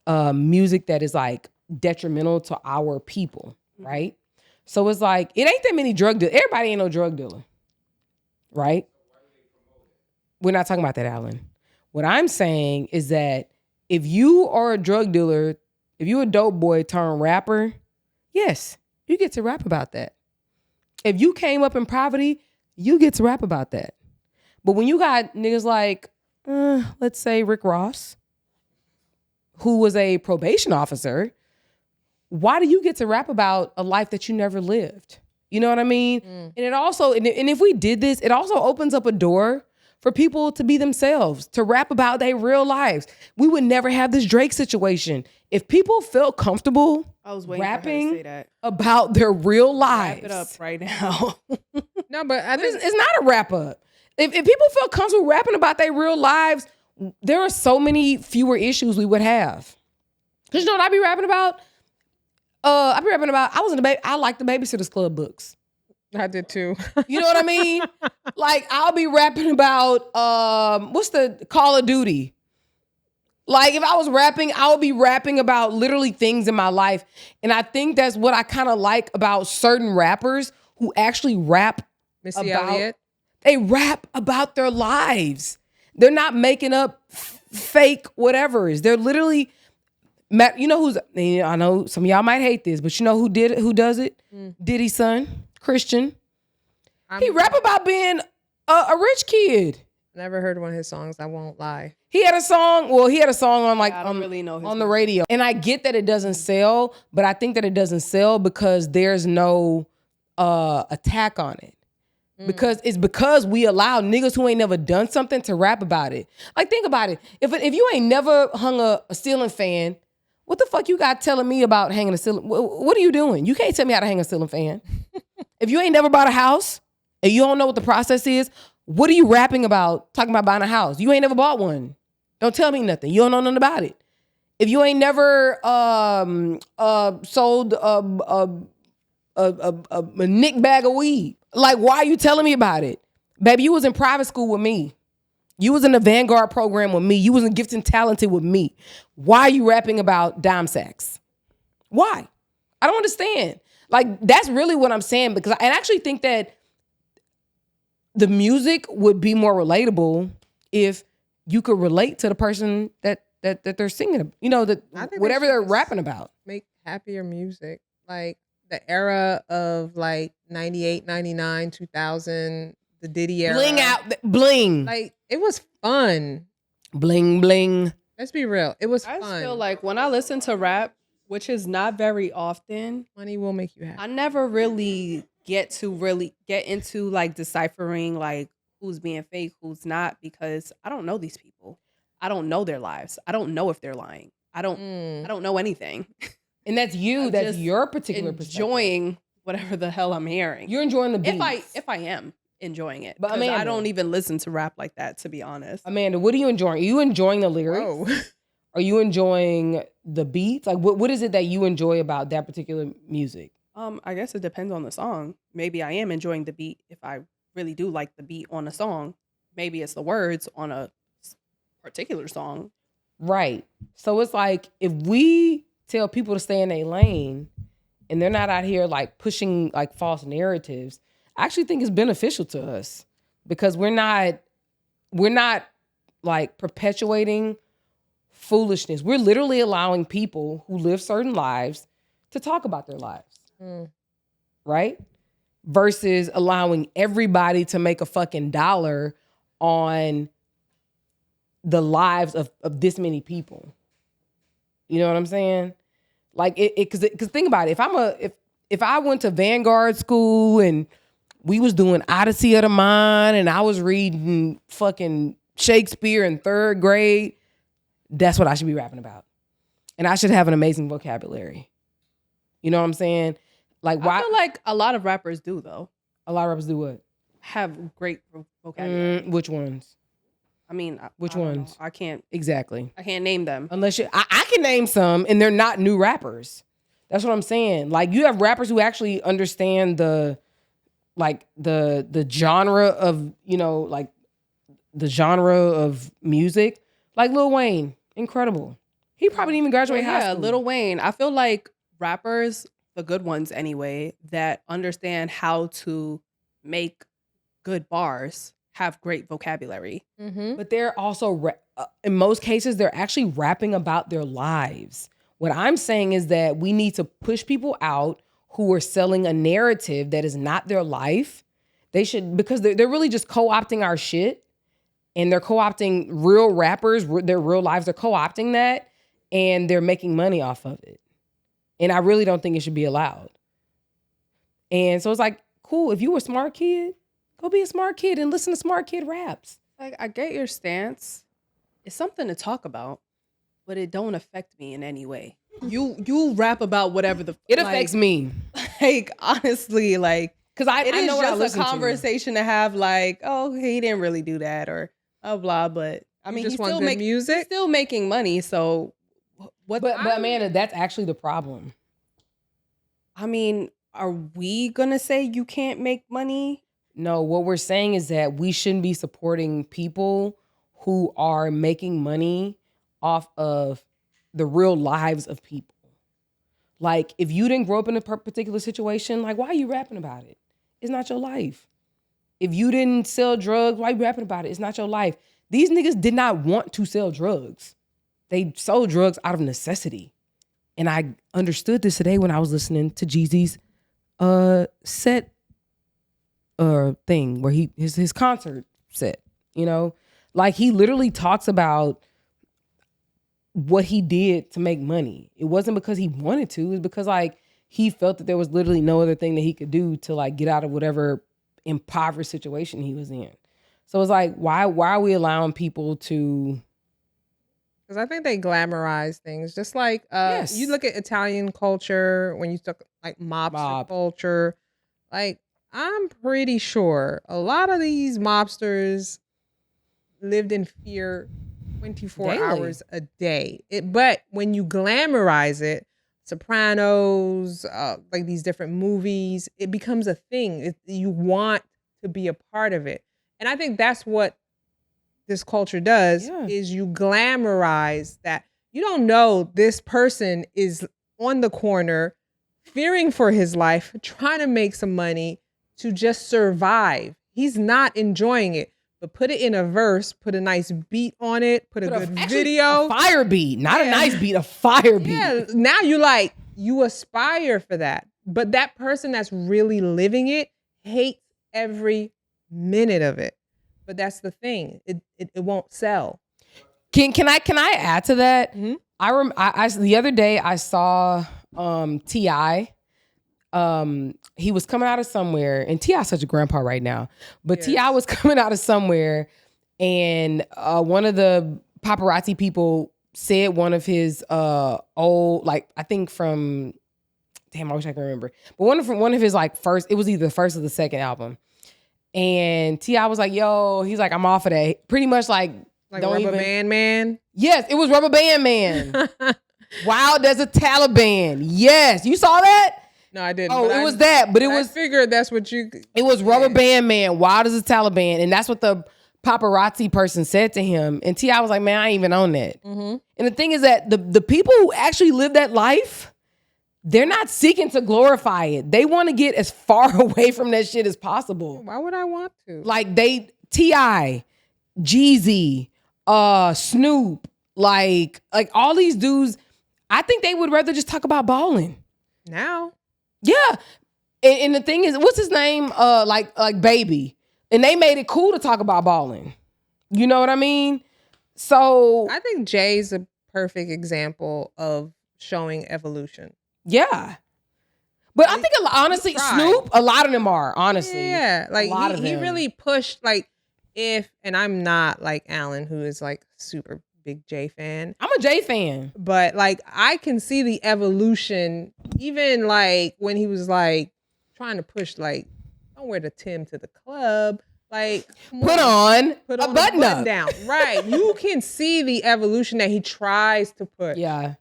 music that is like detrimental to our people, right? So it's like, it ain't that many drug dealers. Everybody ain't no drug dealer, right? We're not talking about that, Alan. What I'm saying is that if you are a drug dealer, if you're a dope boy turned rapper, yes, you get to rap about that. If you came up in poverty, you get to rap about that. But when you got niggas like, let's say Rick Ross, who was a probation officer, why do you get to rap about a life that you never lived? You know what I mean? And it also, and if we did this, it also opens up a door for people to be themselves, to rap about their real lives. We would never have this Drake situation. If people felt comfortable rapping about their real lives. Wrap it up right now. No, but I think it's not a wrap up. If people felt comfortable rapping about their real lives, there are so many fewer issues we would have. Because you know what I be rapping about? I like the Babysitter's Club books. I did too. You know what I mean? Like, I'll be rapping about, what's the Call of Duty? Like, if I was rapping, I would be rapping about literally things in my life. And I think that's what I kind of like about certain rappers who actually rap Missy Elliott. They rap about their lives. They're not making up fake whatevers. They're literally, you know who's, I know some of y'all might hate this, but you know who does it? Diddy's son, Christian. He rap about being a rich kid. Never heard one of his songs, I won't lie. He had a song on like I don't really know on the radio. And I get that it doesn't sell, but I think that it doesn't sell because there's no attack on it. Because we allow niggas who ain't never done something to rap about it. Like, think about it. If you ain't never hung a ceiling fan, what the fuck you got telling me about hanging a ceiling? What are you doing? You can't tell me how to hang a ceiling fan. If you ain't never bought a house and you don't know what the process is, what are you rapping about talking about buying a house? You ain't never bought one. Don't tell me nothing. You don't know nothing about it. If you ain't never sold a nick bag of weed, like, why are you telling me about it? Baby, you was in private school with me. You was in the Vanguard program with me. You was in Gifted and Talented with me. Why are you rapping about dime sacks? Why? I don't understand. Like, that's really what I'm saying, because I actually think that the music would be more relatable if you could relate to the person that they're singing, you know, that whatever they're rapping about. Make happier music. Like, the era of like 98, 99, 2000, the Diddy era. Bling out, bling. Like, it was fun. Bling, bling. Let's be real. It was fun. I feel like when I listen to rap, which is not very often, money will make you happy. I never really get into like deciphering like who's being fake, who's not, because I don't know these people. I don't know their lives. I don't know if they're lying. I don't know anything. And that's you. That's your particular enjoying whatever the hell I'm hearing. You're enjoying the beats. If I am enjoying it. But Amanda, I don't even listen to rap like that, to be honest. Amanda, what are you enjoying? Are you enjoying the lyrics? Whoa. Are you enjoying the beats? Like, what is it that you enjoy about that particular music? I guess it depends on the song. Maybe I am enjoying the beat if I really do like the beat on a song. Maybe it's the words on a particular song. Right. So it's like, if we tell people to stay in their lane and they're not out here like pushing like false narratives, I actually think it's beneficial to us, because we're not like perpetuating foolishness. We're literally allowing people who live certain lives to talk about their lives. Right? Versus allowing everybody to make a fucking dollar on the lives of this many people. You know what I'm saying? Like, because think about it. If I went to Vanguard school and we was doing Odyssey of the Mind and I was reading fucking Shakespeare in 3rd grade, that's what I should be rapping about. And I should have an amazing vocabulary. You know what I'm saying? Like, why? I feel like a lot of rappers do, though. A lot of rappers do what? Have great vocabulary. Which ones? I mean, which I don't ones? know. I can't. Exactly. I can't name them. Unless I can name some, and they're not new rappers. That's what I'm saying. Like, you have rappers who actually understand the genre of, like the genre of music. Like Lil Wayne, incredible. He probably didn't even graduate high school. Lil Wayne. I feel like rappers, the good ones anyway, that understand how to make good bars have great vocabulary. Mm-hmm. But they're also, in most cases, they're actually rapping about their lives. What I'm saying is that we need to push people out who are selling a narrative that is not their life. They should, because they're really just co-opting our shit, and they're co-opting real rappers, their real lives. They're co-opting that, and they're making money off of it. And I really don't think it should be allowed. And so it's like, cool, if you were a smart kid, go be a smart kid and listen to smart kid raps. Like, I get your stance. It's something to talk about, but it don't affect me in any way. You rap about whatever it affects me. Like, honestly, like, because I know what I listen just a conversation to have. Like, oh, he didn't really do that, or blah. But I mean, he's still making music. He's still making money. So what? But Amanda, that's actually the problem. I mean, are we gonna say you can't make money? No, what we're saying is that we shouldn't be supporting people who are making money off of the real lives of people. Like, if you didn't grow up in a particular situation, like, why are you rapping about it? It's not your life. If you didn't sell drugs, why are you rapping about it? It's not your life. These niggas did not want to sell drugs. They sold drugs out of necessity. And I understood this today when I was listening to Jeezy's set thing where his concert set, like, he literally talks about what he did to make money. It wasn't because he wanted to, it was because, like, he felt that there was literally no other thing that he could do to, like, get out of whatever impoverished situation he was in. So it's like, why are we allowing people to? Because I think they glamorize things. Just like Yes. You look at Italian culture, when you took like mobster culture, like, I'm pretty sure a lot of these mobsters lived in fear 24 Daily. hours a day. But when you glamorize it, Sopranos, like these different movies, it becomes a thing. You want to be a part of it. And I think that's what this culture does, is you glamorize that. You don't know this person is on the corner, fearing for his life, trying to make some money to just survive. He's not enjoying it. But put it in a verse, put a nice beat on it, put a good video. A fire beat, not a nice beat, a fire beat. Yeah, now you aspire for that. But that person that's really living it hates every minute of it. But that's the thing. It won't sell. Can I add to that? Mm-hmm. I the other day I saw T.I. He was coming out of somewhere, and T.I.'s such a grandpa right now, but yes. T.I. was coming out of somewhere, and one of the paparazzi people said one of his old, like, I think from, damn, I wish I could remember, but one of his, like, first, it was either the first or the second album, and T.I. was like, yo, he's like, I'm off of that. Pretty much like Rubber Band Man? Yes, it was Rubber Band Man. Wild as a Taliban. Yes, you saw that? No, I didn't. Oh, it was that, but I figured that's what you. It was Rubber Band Man, wild as a Taliban, and that's what the paparazzi person said to him. And T.I. was like, "Man, I ain't even on that." Mm-hmm. And the thing is that the people who actually live that life, they're not seeking to glorify it. They want to get as far away from that shit as possible. Why would I want to? Like T.I., Jeezy, Snoop, like all these dudes. I think they would rather just talk about balling now. Yeah. And the thing is, what's his name? Like Baby. And they made it cool to talk about balling. You know what I mean? So I think Jay's a perfect example of showing evolution. Yeah. But I think, honestly, Snoop, a lot of them are, honestly. Yeah. Like, he really pushed, like, and I'm not like Alan, who is like super big Jay fan. I'm a Jay fan. But, like, I can see the evolution, even, like, when he was, like, trying to push, like, don't wear the Tim to the club. Like, put on a button up. Down. Right. You can see the evolution that he tries to put. Yeah.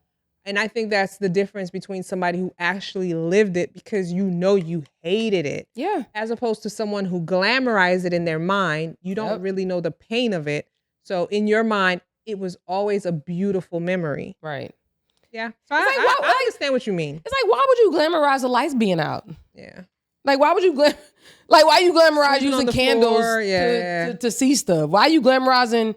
And I think that's the difference between somebody who actually lived it because you hated it. Yeah. As opposed to someone who glamorized it in their mind. You don't really know the pain of it. So in your mind, it was always a beautiful memory. Right. Yeah. So I understand what you mean. It's like, why would you glamorize the lights being out? Yeah. Like, why would you why you glamorize using candles to see stuff? Why are you glamorizing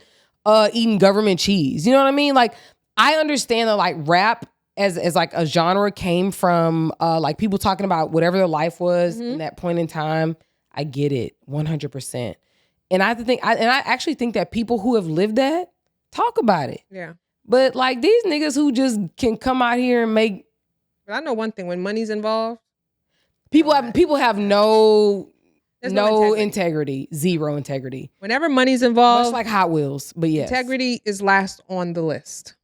eating government cheese? You know what I mean? Like, I understand that like rap as like a genre came from like people talking about whatever their life was in that point in time. I get it 100%. And I actually think that people who have lived that talk about it. Yeah. But like these niggas who just can come out here and make. But I know one thing: when money's involved, people have no integrity, zero integrity. Whenever money's involved, much like Hot Wheels. But yes, integrity is last on the list.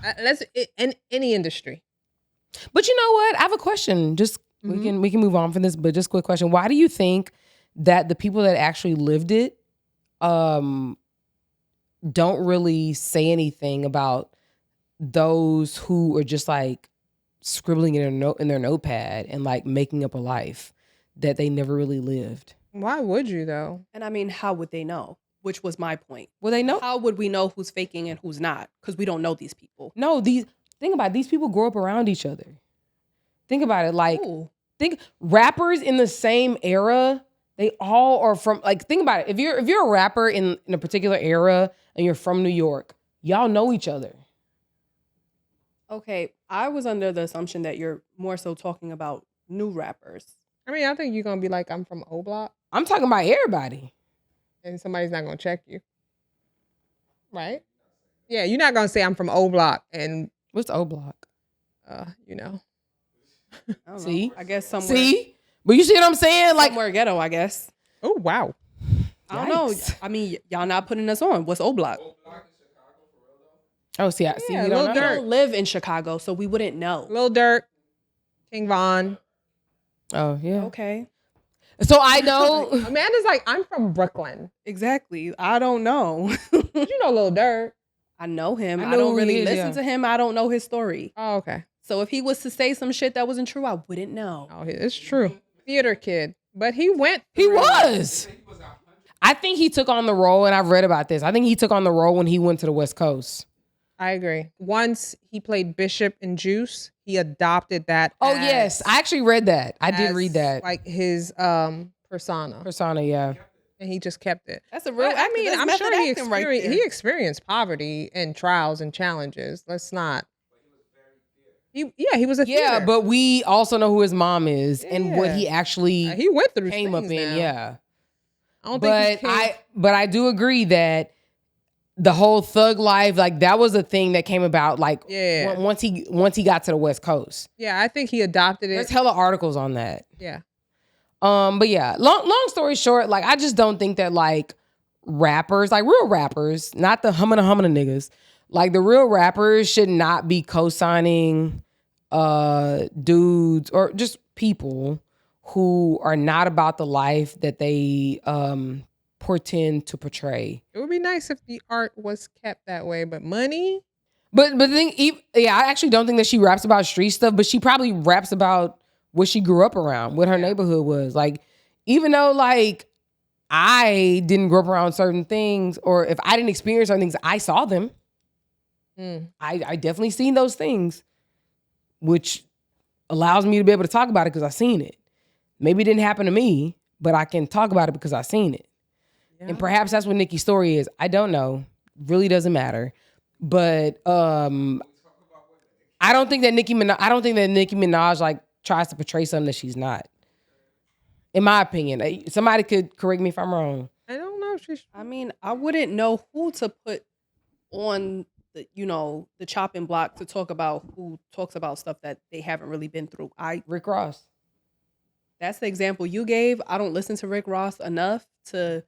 That's in any industry. But you know what? I have a question. Just we can move on from this, but just a quick question. Why do you think that the people that actually lived it don't really say anything about those who are just like scribbling in their notepad and like making up a life that they never really lived? Why would you though? And I mean, how would they know? Which was my point. Well, they know. How would we know who's faking and who's not? Because we don't know these people. No, think about it. These people grow up around each other. Think about it. Like, think rappers in the same era. They all are from, like, think about it. If you're a rapper in a particular era and you're from New York, y'all know each other. Okay, I was under the assumption that you're more so talking about new rappers. I mean, I think you're gonna be like, I'm from O Block. I'm talking about everybody. And somebody's not gonna check you. Right? Yeah, you're not gonna say I'm from O Block and what's O Block? You know. See? I guess somewhere. See? But you see what I'm saying? Like somewhere ghetto, I guess. Oh wow. I don't know. I mean, y'all not putting us on. What's O Block? Oh, see, we don't live in Chicago, so we wouldn't know. Lil Durk, King Von. Oh, yeah. Okay. So I know. Amanda's like, I'm from Brooklyn. Exactly. I don't know. You know Lil Durk. I know him. I don't really listen to him. I don't know his story. Oh, okay. So if he was to say some shit that wasn't true, I wouldn't know. Oh, it's true. Theater kid. But he went. He was. I think he took on the role, and I've read about this. I think he took on the role when he went to the West Coast. I agree. Once he played Bishop in Juice, he adopted that. Oh, yes. I actually read that. I did read that. Like his persona. Persona, yeah. And he just kept it. That's a real. I mean, I'm sure he experienced poverty and trials and challenges. Let's not. He was a theater. Yeah, but we also know who his mom is and what he actually he went through came up in. Now. Yeah. I don't think but I do agree that the whole thug life, like that was a thing that came about like once he got to the West Coast. Yeah, I think he adopted it. There's hella articles on that. Yeah. But yeah, long story short, like I just don't think that like rappers, like real rappers, not the humming niggas, like the real rappers should not be co-signing dudes or just people who are not about the life that they portend to portray. It would be nice if the art was kept that way, but money. But the thing, I actually don't think that she raps about street stuff, but she probably raps about what she grew up around, what her neighborhood was. Like, even though like I didn't grow up around certain things, or if I didn't experience certain things, I saw them. I definitely seen those things, which allows me to be able to talk about it because I seen it. Maybe it didn't happen to me, but I can talk about it because I seen it. Yeah. And perhaps that's what Nicki's story is. I don't know. Really doesn't matter. But I don't think that Nicki Minaj like tries to portray something that she's not. In my opinion. Somebody could correct me if I'm wrong. I don't know. I mean, I wouldn't know who to put on the chopping block to talk about who talks about stuff that they haven't really been through. Rick Ross. That's the example you gave. I don't listen to Rick Ross enough to.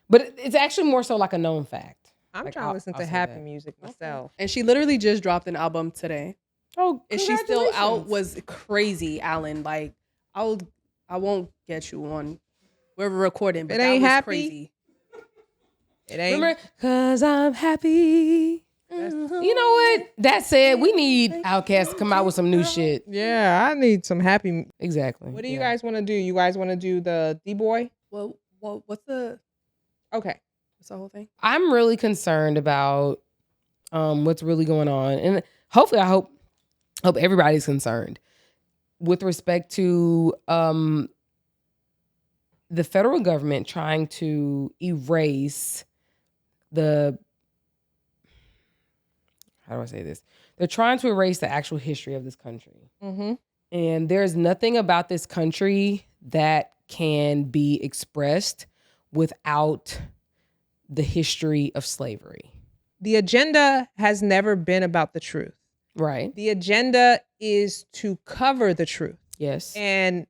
But it's actually more so like a known fact. I'm trying to listen to happy music myself. And she literally just dropped an album today. Oh, is she still out? Was crazy, Alan. Like, I won't get you on. We're recording, but it ain't that was happy. Crazy. It ain't. Remember, 'cause I'm happy. You know what? That said, we need Outkast to come out with some new shit. Yeah, I need some happy. Exactly. What do you guys want to do? You guys want to do the D-Boy? Well, what's the whole thing? I'm really concerned about what's really going on, and hopefully, I hope everybody's concerned with respect to the federal government trying to erase the. How do I say this? They're trying to erase the actual history of this country. Mm-hmm. And there's nothing about this country that can be expressed without the history of slavery. The agenda has never been about the truth. Right. The agenda is to cover the truth. Yes. And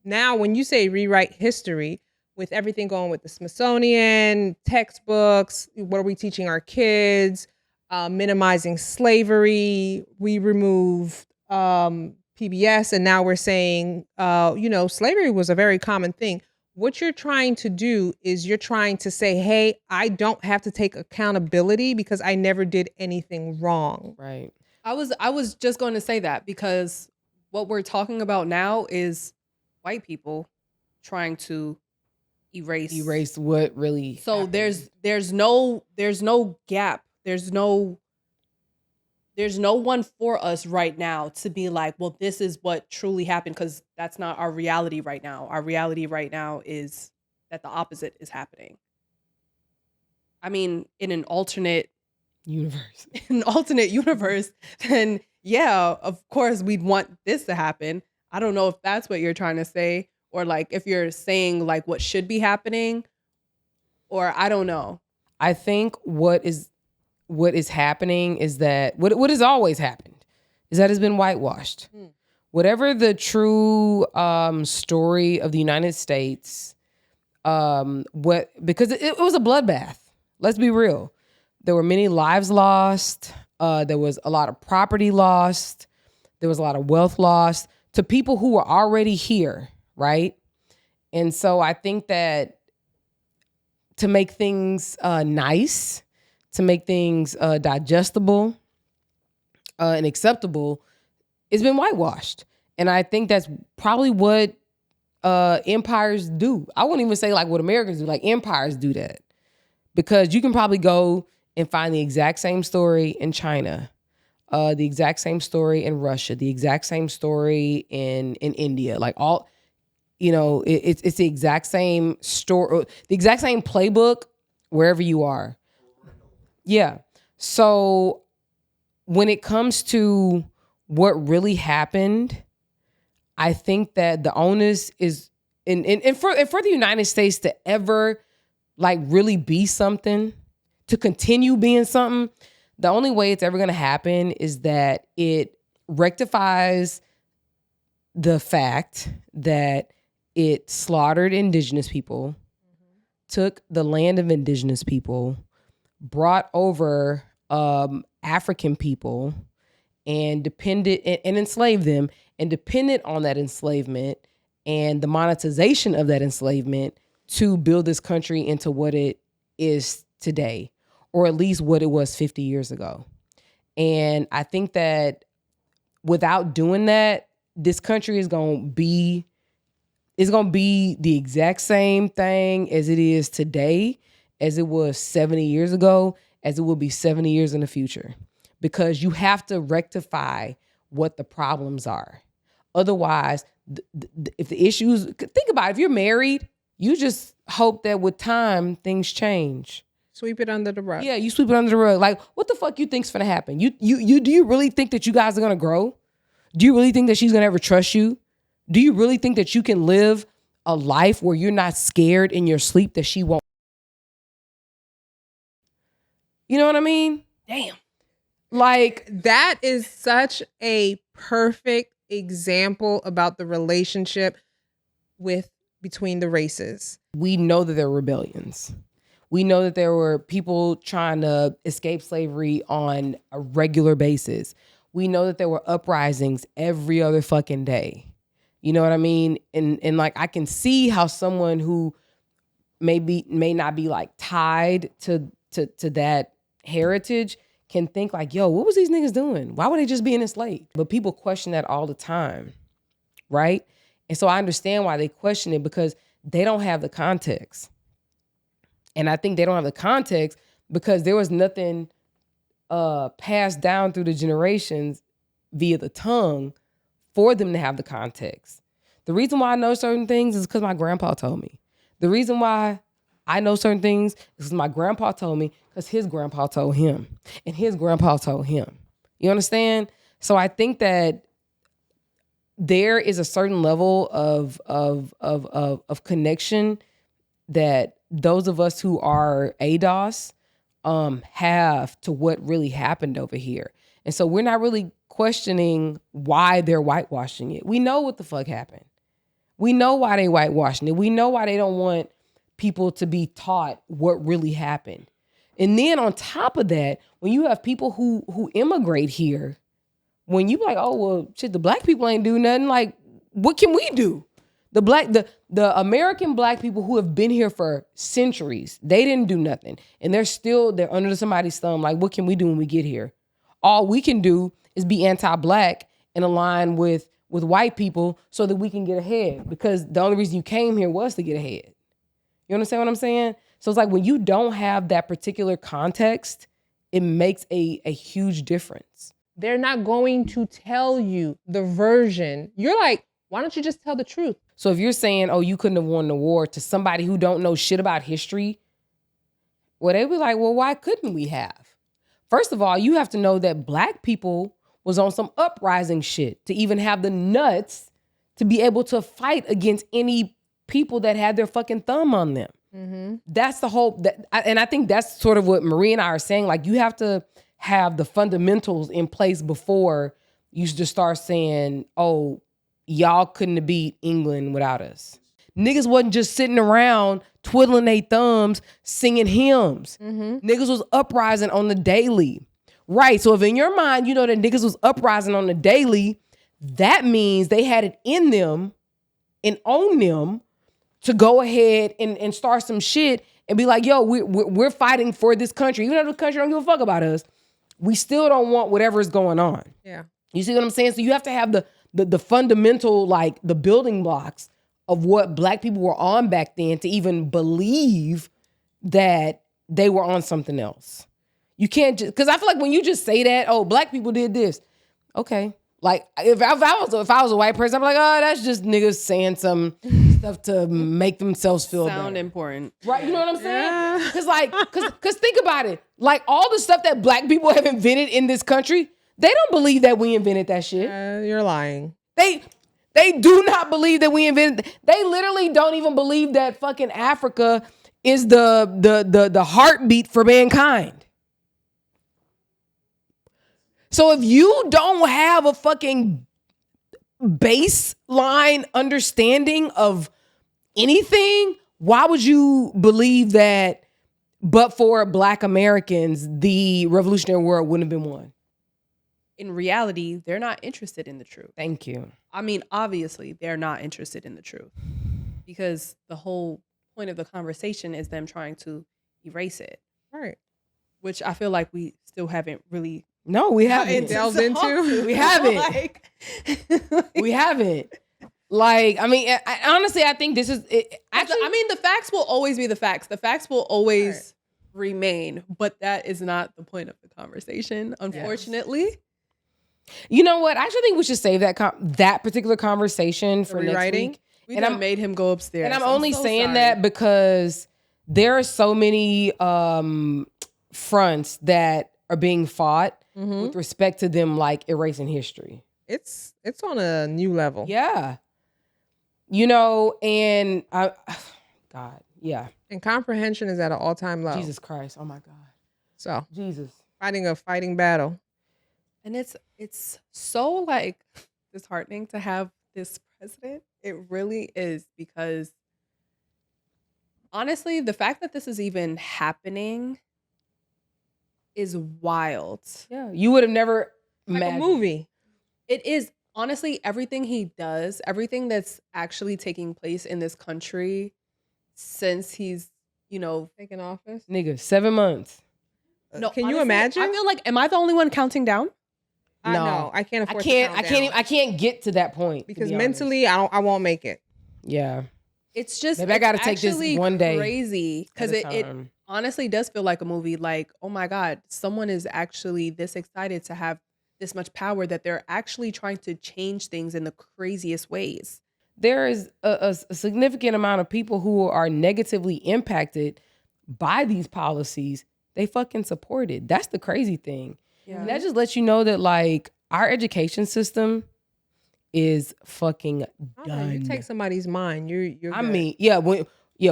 now when you say rewrite history, with everything going with the Smithsonian, textbooks, what are we teaching our kids? Minimizing slavery. We removed PBS, and now we're saying, slavery was a very common thing. What you're trying to do is you're trying to say, hey, I don't have to take accountability because I never did anything wrong. Right. I was just going to say that, because what we're talking about now is white people trying to erase what really so happened. there's no gap. There's no one for us right now to be like, well, this is what truly happened, because that's not our reality right now. Our reality right now is that the opposite is happening. I mean, in an alternate universe, then yeah, of course we'd want this to happen. I don't know if that's what you're trying to say, or like if you're saying like what should be happening, or I don't know. I think what is happening is that what has always happened is that it's been whitewashed. Whatever the true story of the United States, because it was a bloodbath. Let's be real. There were many lives lost. There was a lot of property lost. There was a lot of wealth lost to people who were already here, right? And so I think that to make things nice, to make things digestible and acceptable, it's been whitewashed. And I think that's probably what empires do. I wouldn't even say like what Americans do, like empires do that. Because you can probably go and find the exact same story in China, the exact same story in Russia, the exact same story in India, like all, it's the exact same story, the exact same playbook wherever you are. Yeah. So when it comes to what really happened, I think that the onus is and for the United States to ever like really be something, to continue being something, the only way it's ever going to happen is that it rectifies the fact that it slaughtered indigenous people, took the land of indigenous people, brought over African people and enslaved them, and depended on that enslavement and the monetization of that enslavement to build this country into what it is today, or at least what it was 50 years ago. And I think that without doing that, this country is going to be the exact same thing as it is today, as it was 70 years ago, as it will be 70 years in the future. Because you have to rectify what the problems are. Otherwise, if the issues, think about it, if you're married, you just hope that with time, things change. Sweep it under the rug. Yeah, you sweep it under the rug. Like, what the fuck you think's gonna happen? Do you really think that you guys are gonna grow? Do you really think that she's gonna ever trust you? Do you really think that you can live a life where you're not scared in your sleep that she won't? You know what I mean? Damn. Like, that is such a perfect example about the relationship between the races. We know that there were rebellions. We know that there were people trying to escape slavery on a regular basis. We know that there were uprisings every other fucking day. You know what I mean? And like, I can see how someone who may not be like tied to that heritage can think like, yo, what was these niggas doing? Why were they just being enslaved? But people question that all the time, right? And so I understand why they question it, because they don't have the context. And I think they don't have the context because there was nothing passed down through the generations via the tongue for them to have the context. The reason why I know certain things is because my grandpa told me. The reason why I know certain things is because my grandpa told me, because his grandpa told him, and his grandpa told him. You understand? So I think that there is a certain level of connection that those of us who are ADOS have to what really happened over here. And so we're not really questioning why they're whitewashing it. We know what the fuck happened. We know why they whitewashing it. We know why they don't want people to be taught what really happened. And then on top of that, when you have people who immigrate here, when you like, oh, well, shit, the black people ain't do nothing, like, what can we do? The American black people who have been here for centuries, they didn't do nothing. And they're under somebody's thumb. Like, what can we do when we get here? All we can do is be anti-black and align with white people so that we can get ahead. Because the only reason you came here was to get ahead. You understand what I'm saying? So it's like when you don't have that particular context, it makes a huge difference. They're not going to tell you the version. You're like, why don't you just tell the truth? So if you're saying, oh, you couldn't have won the war, to somebody who don't know shit about history, well, they be like, well, why couldn't we have? First of all, you have to know that black people was on some uprising shit to even have the nuts to be able to fight against any people that had their fucking thumb on them. Mm-hmm. That's the whole, and I think that's sort of what Marie and I are saying. Like, you have to have the fundamentals in place before you just start saying, oh, y'all couldn't have beat England without us. Niggas wasn't just sitting around twiddling their thumbs, singing hymns. Mm-hmm. Niggas was uprising on the daily. Right, so if in your mind, you know that niggas was uprising on the daily, that means they had it in them and on them to go ahead and start some shit and be like, yo, we're fighting for this country. Even though the country don't give a fuck about us, we still don't want whatever is going on. Yeah. You see what I'm saying? So you have to have the fundamental, like, the building blocks of what black people were on back then to even believe that they were on something else. You can't just, because I feel like when you just say that, oh, black people did this. Okay. Like, if I was a white person, I'm like, oh, that's just niggas saying some stuff to make themselves feel sound better. Important. Right? You know what I'm saying? Because think about it. Like, all the stuff that black people have invented in this country, they don't believe that we invented that shit. You're lying. They do not believe that we invented. They literally don't even believe that fucking Africa is the heartbeat for mankind. So if you don't have a fucking baseline understanding of anything, why would you believe that but for black Americans, the Revolutionary War wouldn't have been won? In reality, they're not interested in the truth. Thank you. I mean, obviously, they're not interested in the truth because the whole point of the conversation is them trying to erase it. Right. Which I feel like we still haven't really... No, we haven't delved into. We haven't. We haven't. Like, I mean, honestly, I think this is... Actually, I mean, the facts will always be the facts. The facts will always remain, but that is not the point of the conversation, unfortunately. Yes. You know what? I actually think we should save that particular conversation for next week. We done made him go upstairs. And I'm only saying that because there are so many fronts that are being fought with respect to them, like, erasing history. It's on a new level. Yeah. You know, and God, yeah. And comprehension is at an all-time low. Jesus Christ. Oh my God. So Jesus. Fighting a fighting battle. And it's so, like, disheartening to have this president. It really is, because honestly, the fact that this is even happening is wild. Yeah. You would have never imagined. Like a movie. It is. Honestly, everything he does, everything that's actually taking place in this country since he's, taken office. Nigga, 7 months. No, Can honestly, you imagine? I feel like, am I the only one counting down? No, I can't afford. I can't get to that point because mentally, I won't make it. Yeah, it's just maybe I got to take this one day. Crazy because it honestly does feel like a movie. Like, oh my god, someone is actually this excited to have this much power that they're actually trying to change things in the craziest ways. There is a significant amount of people who are negatively impacted by these policies. They fucking support it. That's the crazy thing. Yeah. And that just lets you know that like our education system is fucking done. You take somebody's mind, you're I good. mean,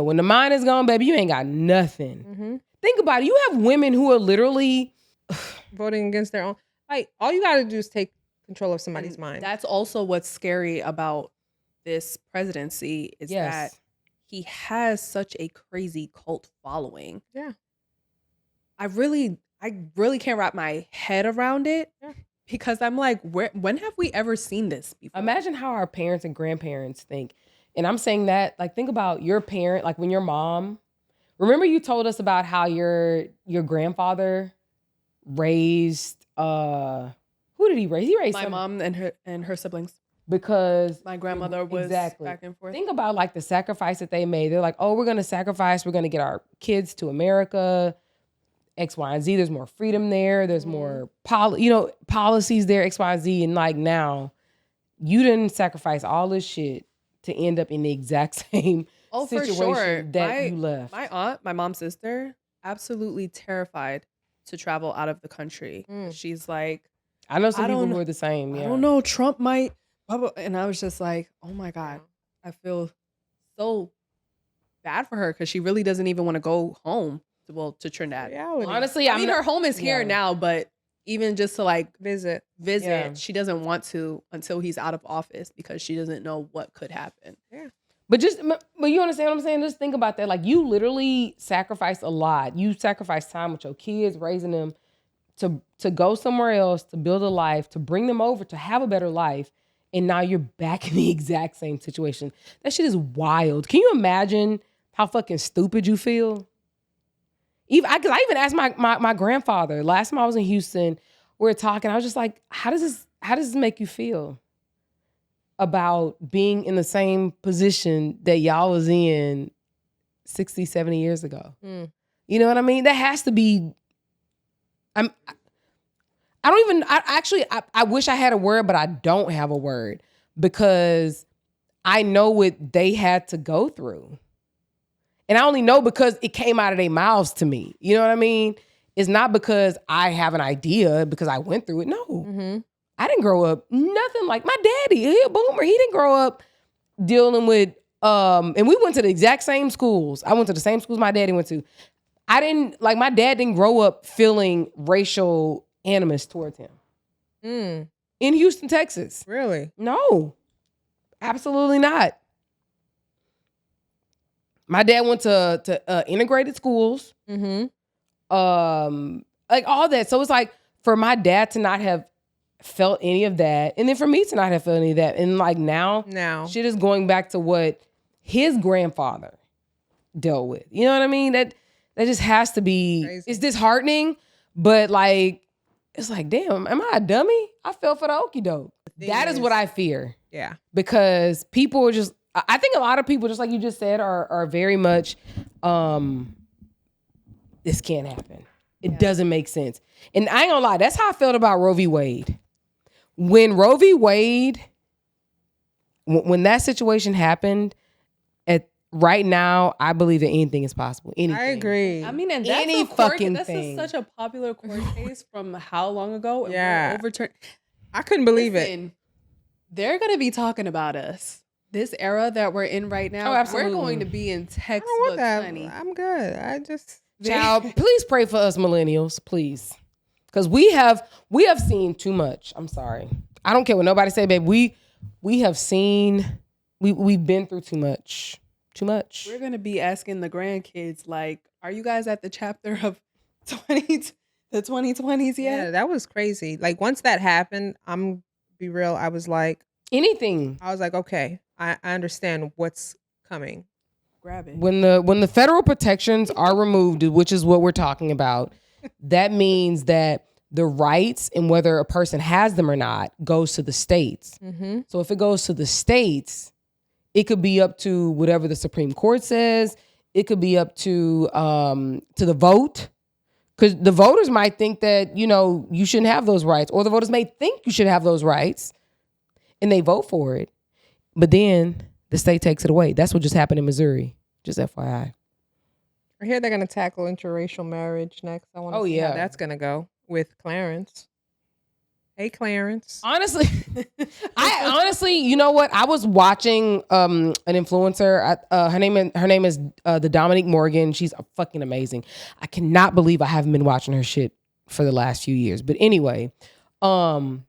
when the mind is gone, baby, you ain't got nothing. Mm-hmm. Think about it. You have women who are literally voting against their own. Like, all you got to do is take control of somebody's mind. That's also what's scary about this presidency is that he has such a crazy cult following. Yeah. I really can't wrap my head around it because I'm like, when have we ever seen this before? Imagine how our parents and grandparents think. And I'm saying that, like, think about your parent, like when your mom, remember you told us about how your grandfather raised, who did he raise? He raised my mom and her siblings. Because my grandmother was back and forth. Think about like the sacrifice that they made. They're like, oh, we're going to sacrifice. We're going to get our kids to America. X, Y, and Z. There's more freedom there. There's more policies there, X, Y, and Z. And like now, you didn't sacrifice all this shit to end up in the exact same situation for sure. that you left. My aunt, my mom's sister, absolutely terrified to travel out of the country. She's like, I know some people who are the same. Yeah. I don't know. Trump might. And I was just like, oh my God, I feel so bad for her because she really doesn't even want to go home. To Trinidad. Honestly, I mean, her home is here now, but even just to like visit, she doesn't want to until he's out of office because she doesn't know what could happen. Yeah. But you understand what I'm saying? Just think about that. Like you literally sacrifice a lot. You sacrifice time with your kids, raising them to go somewhere else, to build a life, to bring them over, to have a better life. And now you're back in the exact same situation. That shit is wild. Can you imagine how fucking stupid you feel? I even asked my grandfather last time I was in Houston. We were talking. I was just like, how does this make you feel about being in the same position that y'all was in 60, 70 years ago? You know what I mean? That has to be. I wish I had a word, but I don't have a word because I know what they had to go through. And I only know because it came out of their mouths to me. You know what I mean? It's not because I have an idea, because I went through it. No. Mm-hmm. I didn't grow up nothing like my daddy. He a boomer. He didn't grow up dealing with, and we went to the exact same schools. I went to the same schools my daddy went to. My dad didn't grow up feeling racial animus towards him. In Houston, Texas. Really? No. Absolutely not. My dad went to integrated schools, like all that. So it's like for my dad to not have felt any of that, and then for me to not have felt any of that, and like now shit is going back to what his grandfather dealt with. You know what I mean? That just has to be. Crazy. It's disheartening, but like it's like, damn, am I a dummy? I fell for the okie doke. That is what I fear. Yeah, because people are just. I think a lot of people, just like you just said, are very much, this can't happen. It doesn't make sense. And I ain't gonna lie, that's how I felt about Roe v. Wade. When Roe v. Wade, when that situation happened, right now, I believe that anything is possible. Anything. I agree. I mean, and that's such a popular court case from how long ago? Yeah. Overturned. I couldn't believe it. They're gonna be talking about us. This era that we're in right now, we're going to be in textbooks, honey. I'm good. I just child, please pray for us millennials, please, because we have seen too much. I'm sorry, I don't care what nobody say, babe. We have seen, we've been through too much. We're gonna be asking the grandkids, like, are you guys at the chapter of the 2020s yet? Yeah, that was crazy. Like once that happened, I'm be real. I was like, anything. I was like, okay. I understand what's coming. Grab it. When the federal protections are removed, which is what we're talking about, that means that the rights and whether a person has them or not goes to the states. Mm-hmm. So if it goes to the states, it could be up to whatever the Supreme Court says. It could be up to the vote. Because the voters might think that, you shouldn't have those rights. Or the voters may think you should have those rights. And they vote for it. But then the state takes it away. That's what just happened in Missouri. Just FYI. I hear they're going to tackle interracial marriage next. I want to see how that's going to go with Clarence. Hey, Clarence. Honestly, you know what? I was watching an influencer. Her name is the Dominique Morgan. She's fucking amazing. I cannot believe I haven't been watching her shit for the last few years. But anyway, and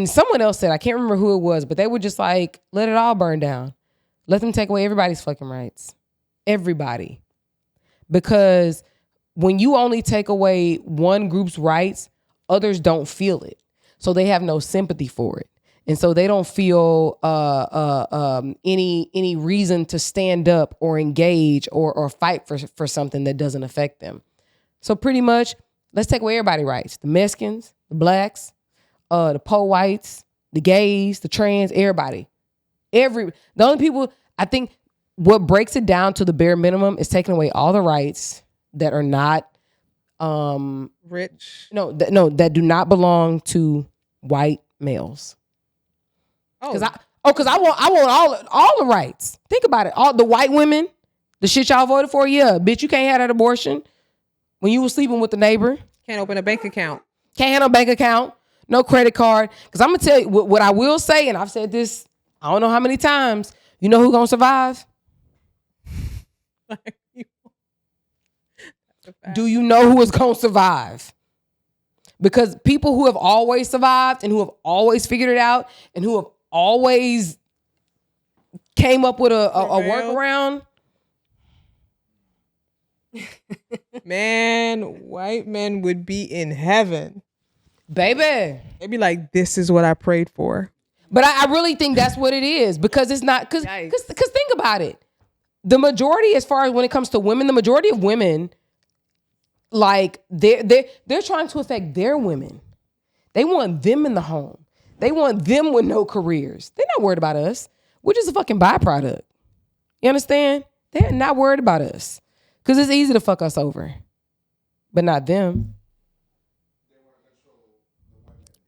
someone else said, I can't remember who it was, but they were just like, let it all burn down. Let them take away everybody's fucking rights. Everybody. Because when you only take away one group's rights, others don't feel it. So they have no sympathy for it. And so they don't feel any reason to stand up or engage or fight for something that doesn't affect them. So pretty much, let's take away everybody's rights. The Mexicans, the blacks, the poor whites, the gays, the trans, everybody. The only people, I think what breaks it down to the bare minimum is taking away all the rights that are not rich. That do not belong to white males. Because I want all the rights. Think about it. All the white women, the shit y'all voted for, yeah, bitch, you can't have that abortion when you were sleeping with the neighbor. Can't open a bank account. Can't have no bank account, no credit card. Because I'm gonna tell you what I will say, and I've said this I don't know how many times. You know who gonna survive? Do you know who is gonna survive? Because people who have always survived and who have always figured it out and who have always came up with a workaround. Man, white men would be in heaven. Baby. They'd be like, this is what I prayed for. But I really think that's what it is. Because it's not, because think about it. The majority, as far as when it comes to women, the majority of women, like they're trying to affect their women. They want them in the home. They want them with no careers. They're not worried about us. We're just a fucking byproduct. You understand? They're not worried about us. Because it's easy to fuck us over. But not them.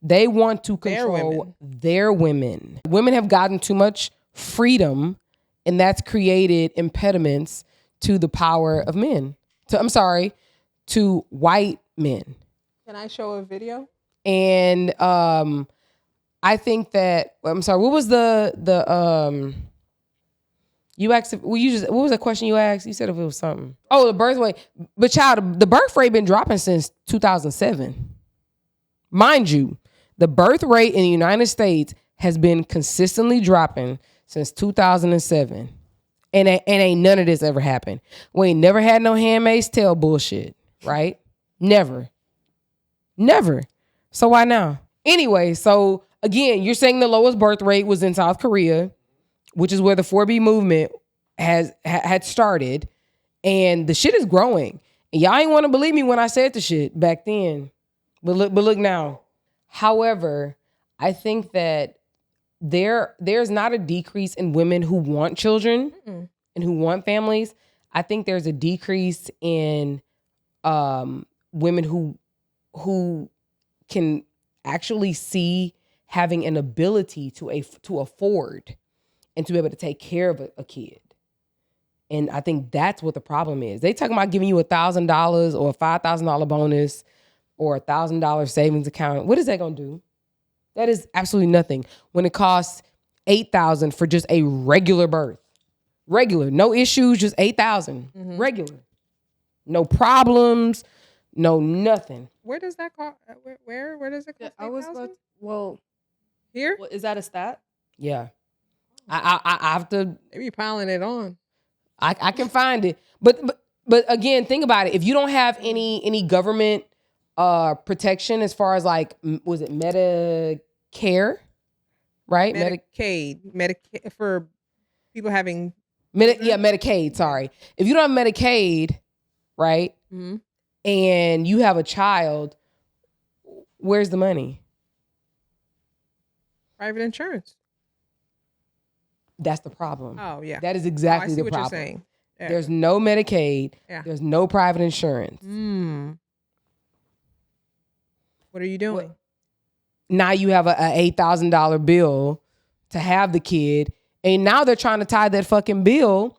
They want to control their women. Women have gotten too much freedom, and that's created impediments to the power of men. To white men. Can I show a video? And I think that, I'm sorry, what was you asked, what was the question you asked? You said if it was something. Oh, the birth rate. But child, the birth rate been dropping since 2007. Mind you, the birth rate in the United States has been consistently dropping since 2007. And ain't none of this ever happened. We ain't never had no Handmaid's Tale bullshit, right? Never. So why now? Anyway, so again, you're saying the lowest birth rate was in South Korea, which is where the 4B movement had started, and the shit is growing. And y'all ain't want to believe me when I said the shit back then, but look now. However, I think that there's not a decrease in women who want children and who want families. I think there's a decrease in women who can actually see having an ability to afford and to be able to take care of a kid. And I think that's what the problem is. They talking about giving you $1,000 or a $5,000 bonus or $1,000 savings account. What is that going to do? That is absolutely nothing. When it costs $8,000 for just a regular birth. Regular, no issues, just $8,000. Regular. No problems, no nothing. Where does that cost? Where does it cost? I was about here? Is that a stat? Yeah. I have to. They be piling it on. I can find it. But again, think about it. If you don't have any government protection as far as like, was it Medicare? Right? Medicaid for people having Medicaid, sorry. If you don't have Medicaid, right? and you have a child, where's the money? Private insurance. That's the problem. Oh, yeah. That is exactly I see the what problem. you're saying. Yeah. There's no Medicaid. Yeah. There's no private insurance. What are you doing? Now you have a $8,000 bill to have the kid, and now they're trying to tie that fucking bill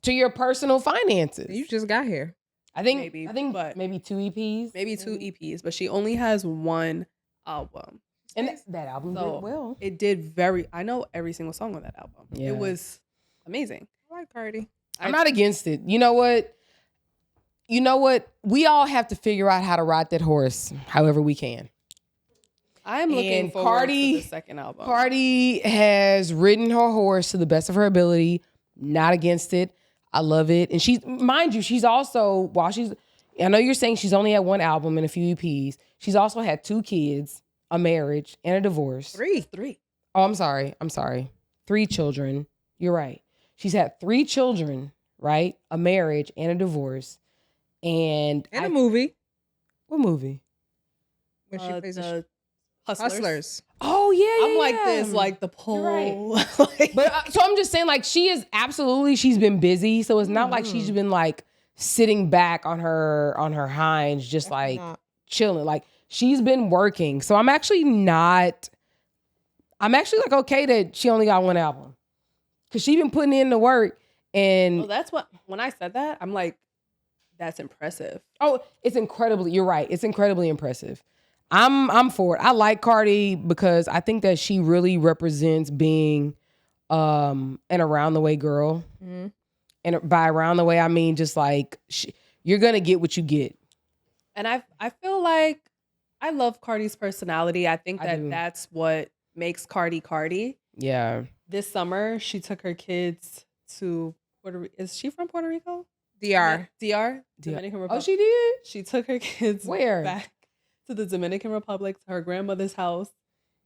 to your personal finances. You just got here. I think Maybe, maybe maybe 2 EPs. Maybe 2 EPs, but she only has one album. And that album So did well. it did I know every single song on that album. Yeah. It was amazing. I like Cardi. I'm not against it. You know what? We all have to figure out how to ride that horse however we can. I'm looking forward to the second album. Cardi has ridden her horse to the best of her ability. Not against it. I love it. And she's also, I know you're saying she's only had one album and a few EPs. She's also had 2 kids, a marriage, and a divorce. 3. Oh, I'm sorry. 3 children. You're right. She's had 3 children, right? A marriage and a divorce. And a movie. What movie? When she plays the Hustlers. Oh, yeah. I'm like this, like the pole. Right. But so I'm just saying, like, she's been busy. So it's not like she's been like sitting back on her hinds, just like chilling. Like, she's been working. So I'm actually like okay that she only got one album. Cause she been putting in the work. And well, that's when I said that, I'm like, that's impressive. Oh, you're right. It's incredibly impressive. I'm for it. I like Cardi because I think that she really represents being an around the way girl. Mm-hmm. And by around the way, I mean just like you're gonna get what you get. And I feel like I love Cardi's personality. I think that's what makes Cardi Cardi. Yeah. This summer, she took her kids to Puerto Rico. Is she from Puerto Rico? DR. Dominican Republic. Oh, she did? She took her kids back to the Dominican Republic, to her grandmother's house.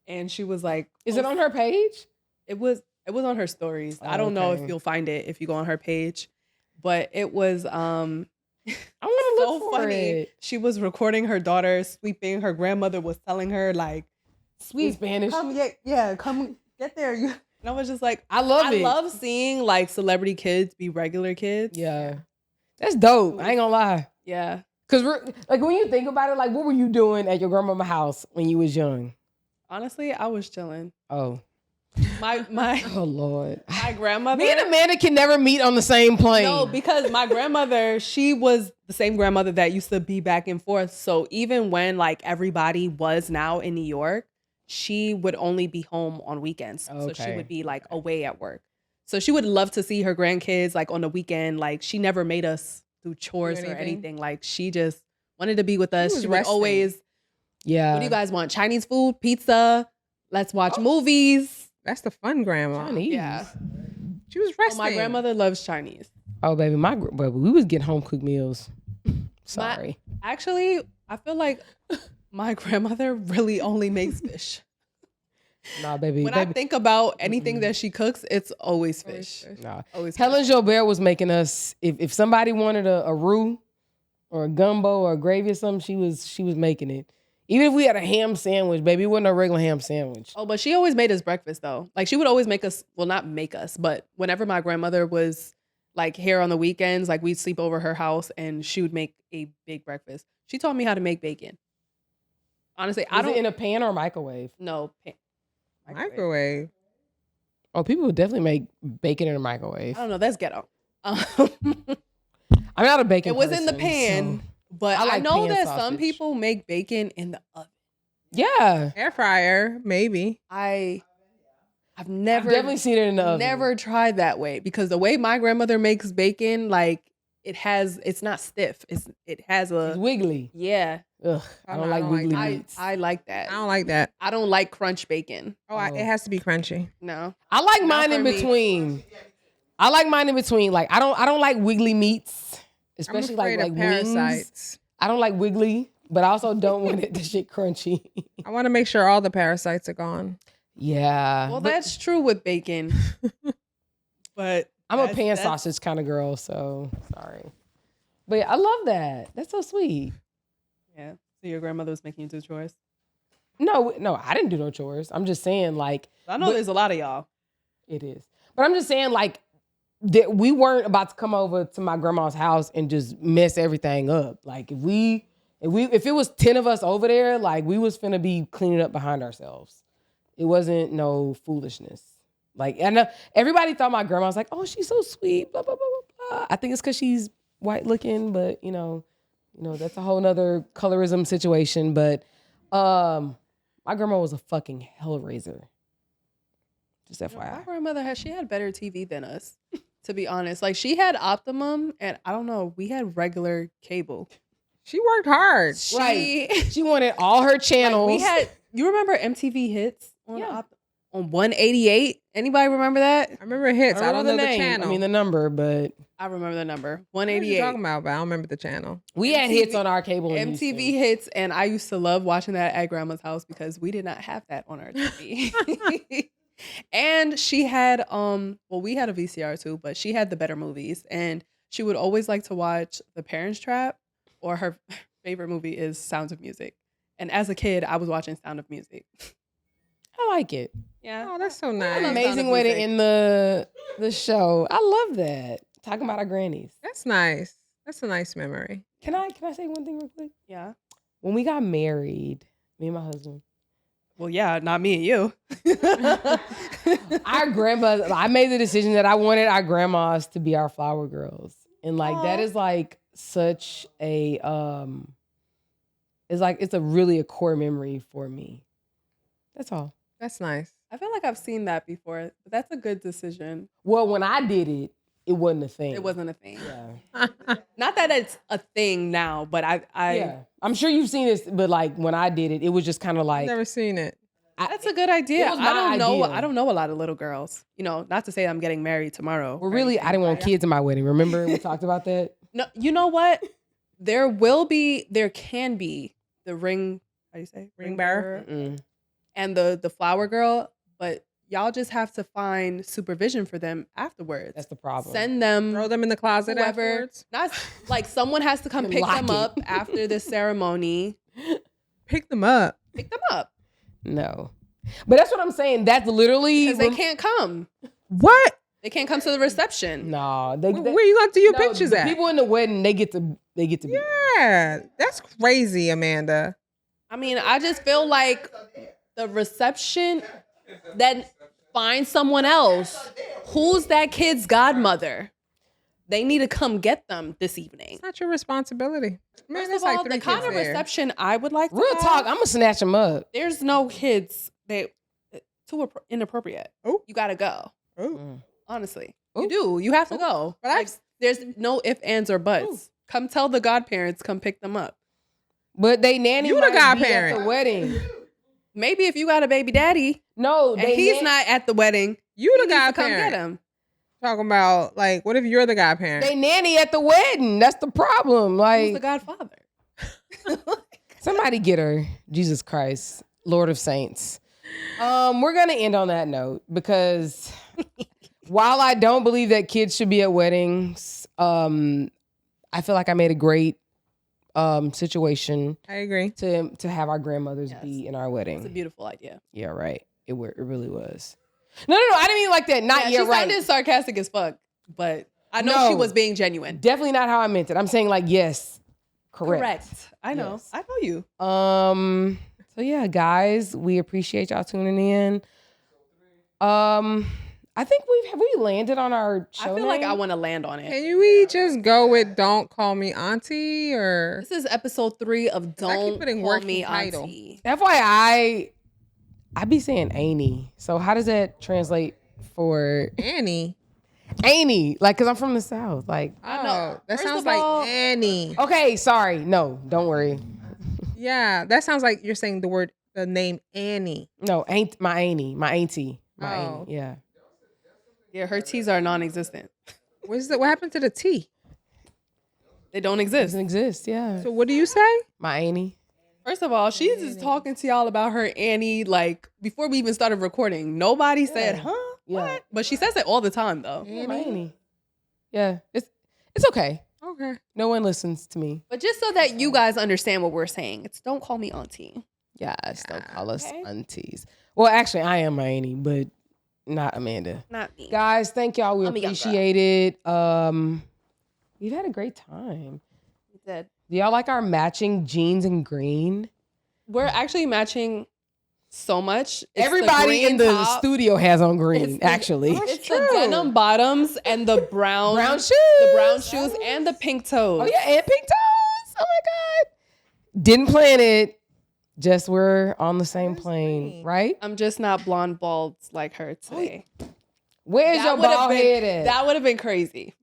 And she was like... Is it on her page? It was on her stories. I don't know if you'll find it if you go on her page. But it was... I want to look for funny. it. She was recording her daughter sweeping. Her grandmother was telling her, like... Sweet Spanish. Come get there. And I was just like... I love seeing, like, celebrity kids be regular kids. Yeah. That's dope. I ain't gonna lie. Yeah. Cause like when you think about it, like what were you doing at your grandmama's house when you was young? Honestly, I was chilling. Oh. My oh Lord. My grandmother. Me and Amanda can never meet on the same plane. No, because my grandmother, she was the same grandmother that used to be back and forth. So even when like everybody was now in New York, she would only be home on weekends. Okay. So she would be like away at work. So she would love to see her grandkids like on the weekend. Like she never made us do chores or anything. Like she just wanted to be with us. She would always, what do you guys want? Chinese food, pizza, let's watch movies. That's the fun grandma. Chinese. Yeah. She was resting. My grandmother loves Chinese. Oh, baby, we was getting home cooked meals. Sorry. Actually, I feel like my grandmother really only makes fish. Nah, baby. When I think about anything that she cooks, it's always fish. Nah. Always Helen fish. Jobert was making us, if somebody wanted a roux or a gumbo or a gravy or something, she was making it. Even if we had a ham sandwich, baby, it wasn't a regular ham sandwich. Oh, but she always made us breakfast though. Like she would always make us, well, not make us, but whenever my grandmother was like here on the weekends, like we'd sleep over her house and she would make a big breakfast. She taught me how to make bacon. Honestly, I don't in a pan or microwave. No, microwave. Oh, people would definitely make bacon in a microwave. I don't know. That's ghetto. I'm not a bacon. It was in the pan, but I know that some people make bacon in the oven. Yeah, air fryer, maybe. I've definitely seen it in the oven. Never tried that way because the way my grandmother makes bacon, like it's not stiff. It's wiggly. Yeah. Ugh, I don't like wiggly meats. I like that. I don't like that. I don't like crunch bacon. It has to be crunchy. No. I like mine in between. I like mine in between. Like I don't like wiggly meats, especially like parasites. Wings. I don't like wiggly, but I also don't want it to shit crunchy. I want to make sure all the parasites are gone. Yeah. Well, that's true with bacon. But I'm a pan sausage kind of girl, so sorry. But I love that. That's so sweet. Yeah. So your grandmother was making you do chores? No, I didn't do no chores. I'm just saying, like, I know there's a lot of y'all. It is. But I'm just saying, like, that we weren't about to come over to my grandma's house and just mess everything up. Like, if it was 10 of us over there, like, we was finna be cleaning up behind ourselves. It wasn't no foolishness. Like, and everybody thought my grandma was like, oh, she's so sweet, blah, blah, blah, blah, blah. I think it's because she's white looking, but, you know, that's a whole nother colorism situation. But my grandma was a fucking hellraiser. Just FYI. My grandmother she had better TV than us, to be honest. Like, she had Optimum, and I don't know, we had regular cable. She worked hard. She wanted all her channels. Like, we had, you remember MTV Hits on on 188? Anybody remember that? I remember Hits. I don't know the channel. I mean the number, but I remember the number. What 188. are you talking about? But I don't remember the channel. We had Hits on our cable. MTV Hits, and I used to love watching that at grandma's house because we did not have that on our TV. And she had we had a VCR too, but she had the better movies, and she would always like to watch The Parents Trap, or her favorite movie is Sound of Music. And as a kid, I was watching Sound of Music. I like it. Yeah. Oh, that's so nice. Amazing way to end the show. I love that. Talking about our grannies. That's nice. That's a nice memory. Can I say one thing real quick? Yeah. When we got married, me and my husband. Well, yeah, not me and you. Our grandmas, I made the decision that I wanted our grandmas to be our flower girls. And like that is like such a it's a really a core memory for me. That's all. That's nice. I feel like I've seen that before, but that's a good decision. Well, when I did it, it wasn't a thing. It wasn't a thing. Yeah. Not that it's a thing now, but I'm sure you've seen this, but like when I did it, it was just kind of like I've never seen it. That's a good idea. It was my idea. I don't know a lot of little girls. You know, not to say I'm getting married tomorrow. Well, really, I didn't want kids in my wedding. Remember we talked about that? No, you know what? There can be the ring. How do you say? Ring bearer. And the flower girl, but y'all just have to find supervision for them afterwards. That's the problem. Send them, throw them in the closet whoever. afterwards. Not like someone has to come pick them up after the ceremony. Pick them up. Pick them up. No, but that's what I'm saying. That's literally because they can't come. What? They can't come to the reception. No, where you gonna do your pictures the at? People in the wedding, they get to be. Yeah, that's crazy, Amanda. I mean, I just feel like the reception, then find someone else. Who's that kid's godmother? They need to come get them this evening. It's not your responsibility. Man, First there's of all, like 3 the kind of kids there. reception I would like to Real have, talk, I'm gonna snatch them up. there's no kids. Too inappropriate. Oh. You gotta go. Oh. Honestly, Ooh. you do. You have to go. But Like, there's no ifs, ands, or buts. Ooh. Come tell the godparents. Come pick them up. But they nanny You the might be godparent. at the wedding. Maybe if you got a baby daddy No, and he's not at the wedding, You he the needs to come get godparent. him. Talking about like, what if you're the godparent? They nanny at the wedding. That's the problem. Who's Like the godfather? somebody get her. Jesus Christ, Lord of Saints. We're gonna end on that note because while I don't believe that kids should be at weddings, I feel like I made a great situation I agree. to have our grandmothers be in our wedding. It's a beautiful idea. Yeah, right. It really was. No. I didn't mean like that. Not yet, She right? sounded sarcastic as fuck, but I know No. she was being genuine. Definitely not how I meant it. I'm saying like yes, correct. I know. Yes. I know you. So yeah, guys, we appreciate y'all tuning in. I think have we landed on our show I feel like name? I want to land on it. Can we just go with "Don't Call Me Auntie" or? This is episode 3 of I keep Don't putting Call working Me title. Auntie. FYI, I be saying Annie. So how does that translate for Annie? Annie? Like, cause I'm from the South. Like, I know. Oh, that First sounds of like all- Annie. okay, sorry. No, don't worry. Yeah, that sounds like you're saying the name Annie. No, ain't my Annie, my auntie. My Oh. auntie. Yeah. Yeah, her T's are non-existent. What happened to the T? They don't exist. Doesn't exist, yeah. So what do you say? My Annie. First of all, she's just talking to y'all about her Annie like before we even started recording. Nobody said, "Huh? Yeah. What?" But she says it all the time though. Yeah, my Annie. Yeah. It's okay. Okay. No one listens to me. But just so that you guys understand what we're saying, it's don't call me auntie. Yes, don't call us aunties. Well, actually, I am my auntie, but not Amanda. Not me. Guys, thank y'all. We appreciate it. We've had a great time. We did. Do y'all like our matching jeans and green? We're actually matching so much. It's Everybody in the studio has on green, actually. It's the denim bottoms and the brown shoes. The brown shoes and the pink toes. Oh, yeah, and pink toes. Oh, my God. Didn't plan it. Just we're on the same plane, right? I'm just not blonde bald like her today. Where's your bald head at? That would have been crazy.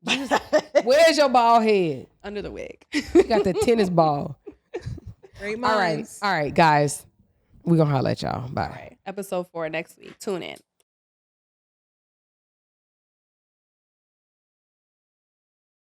Where's your bald head? Under the wig. You got the tennis ball. Great minds. All right, guys. We're going to holler at y'all. Bye. All right. Episode 4 next week. Tune in.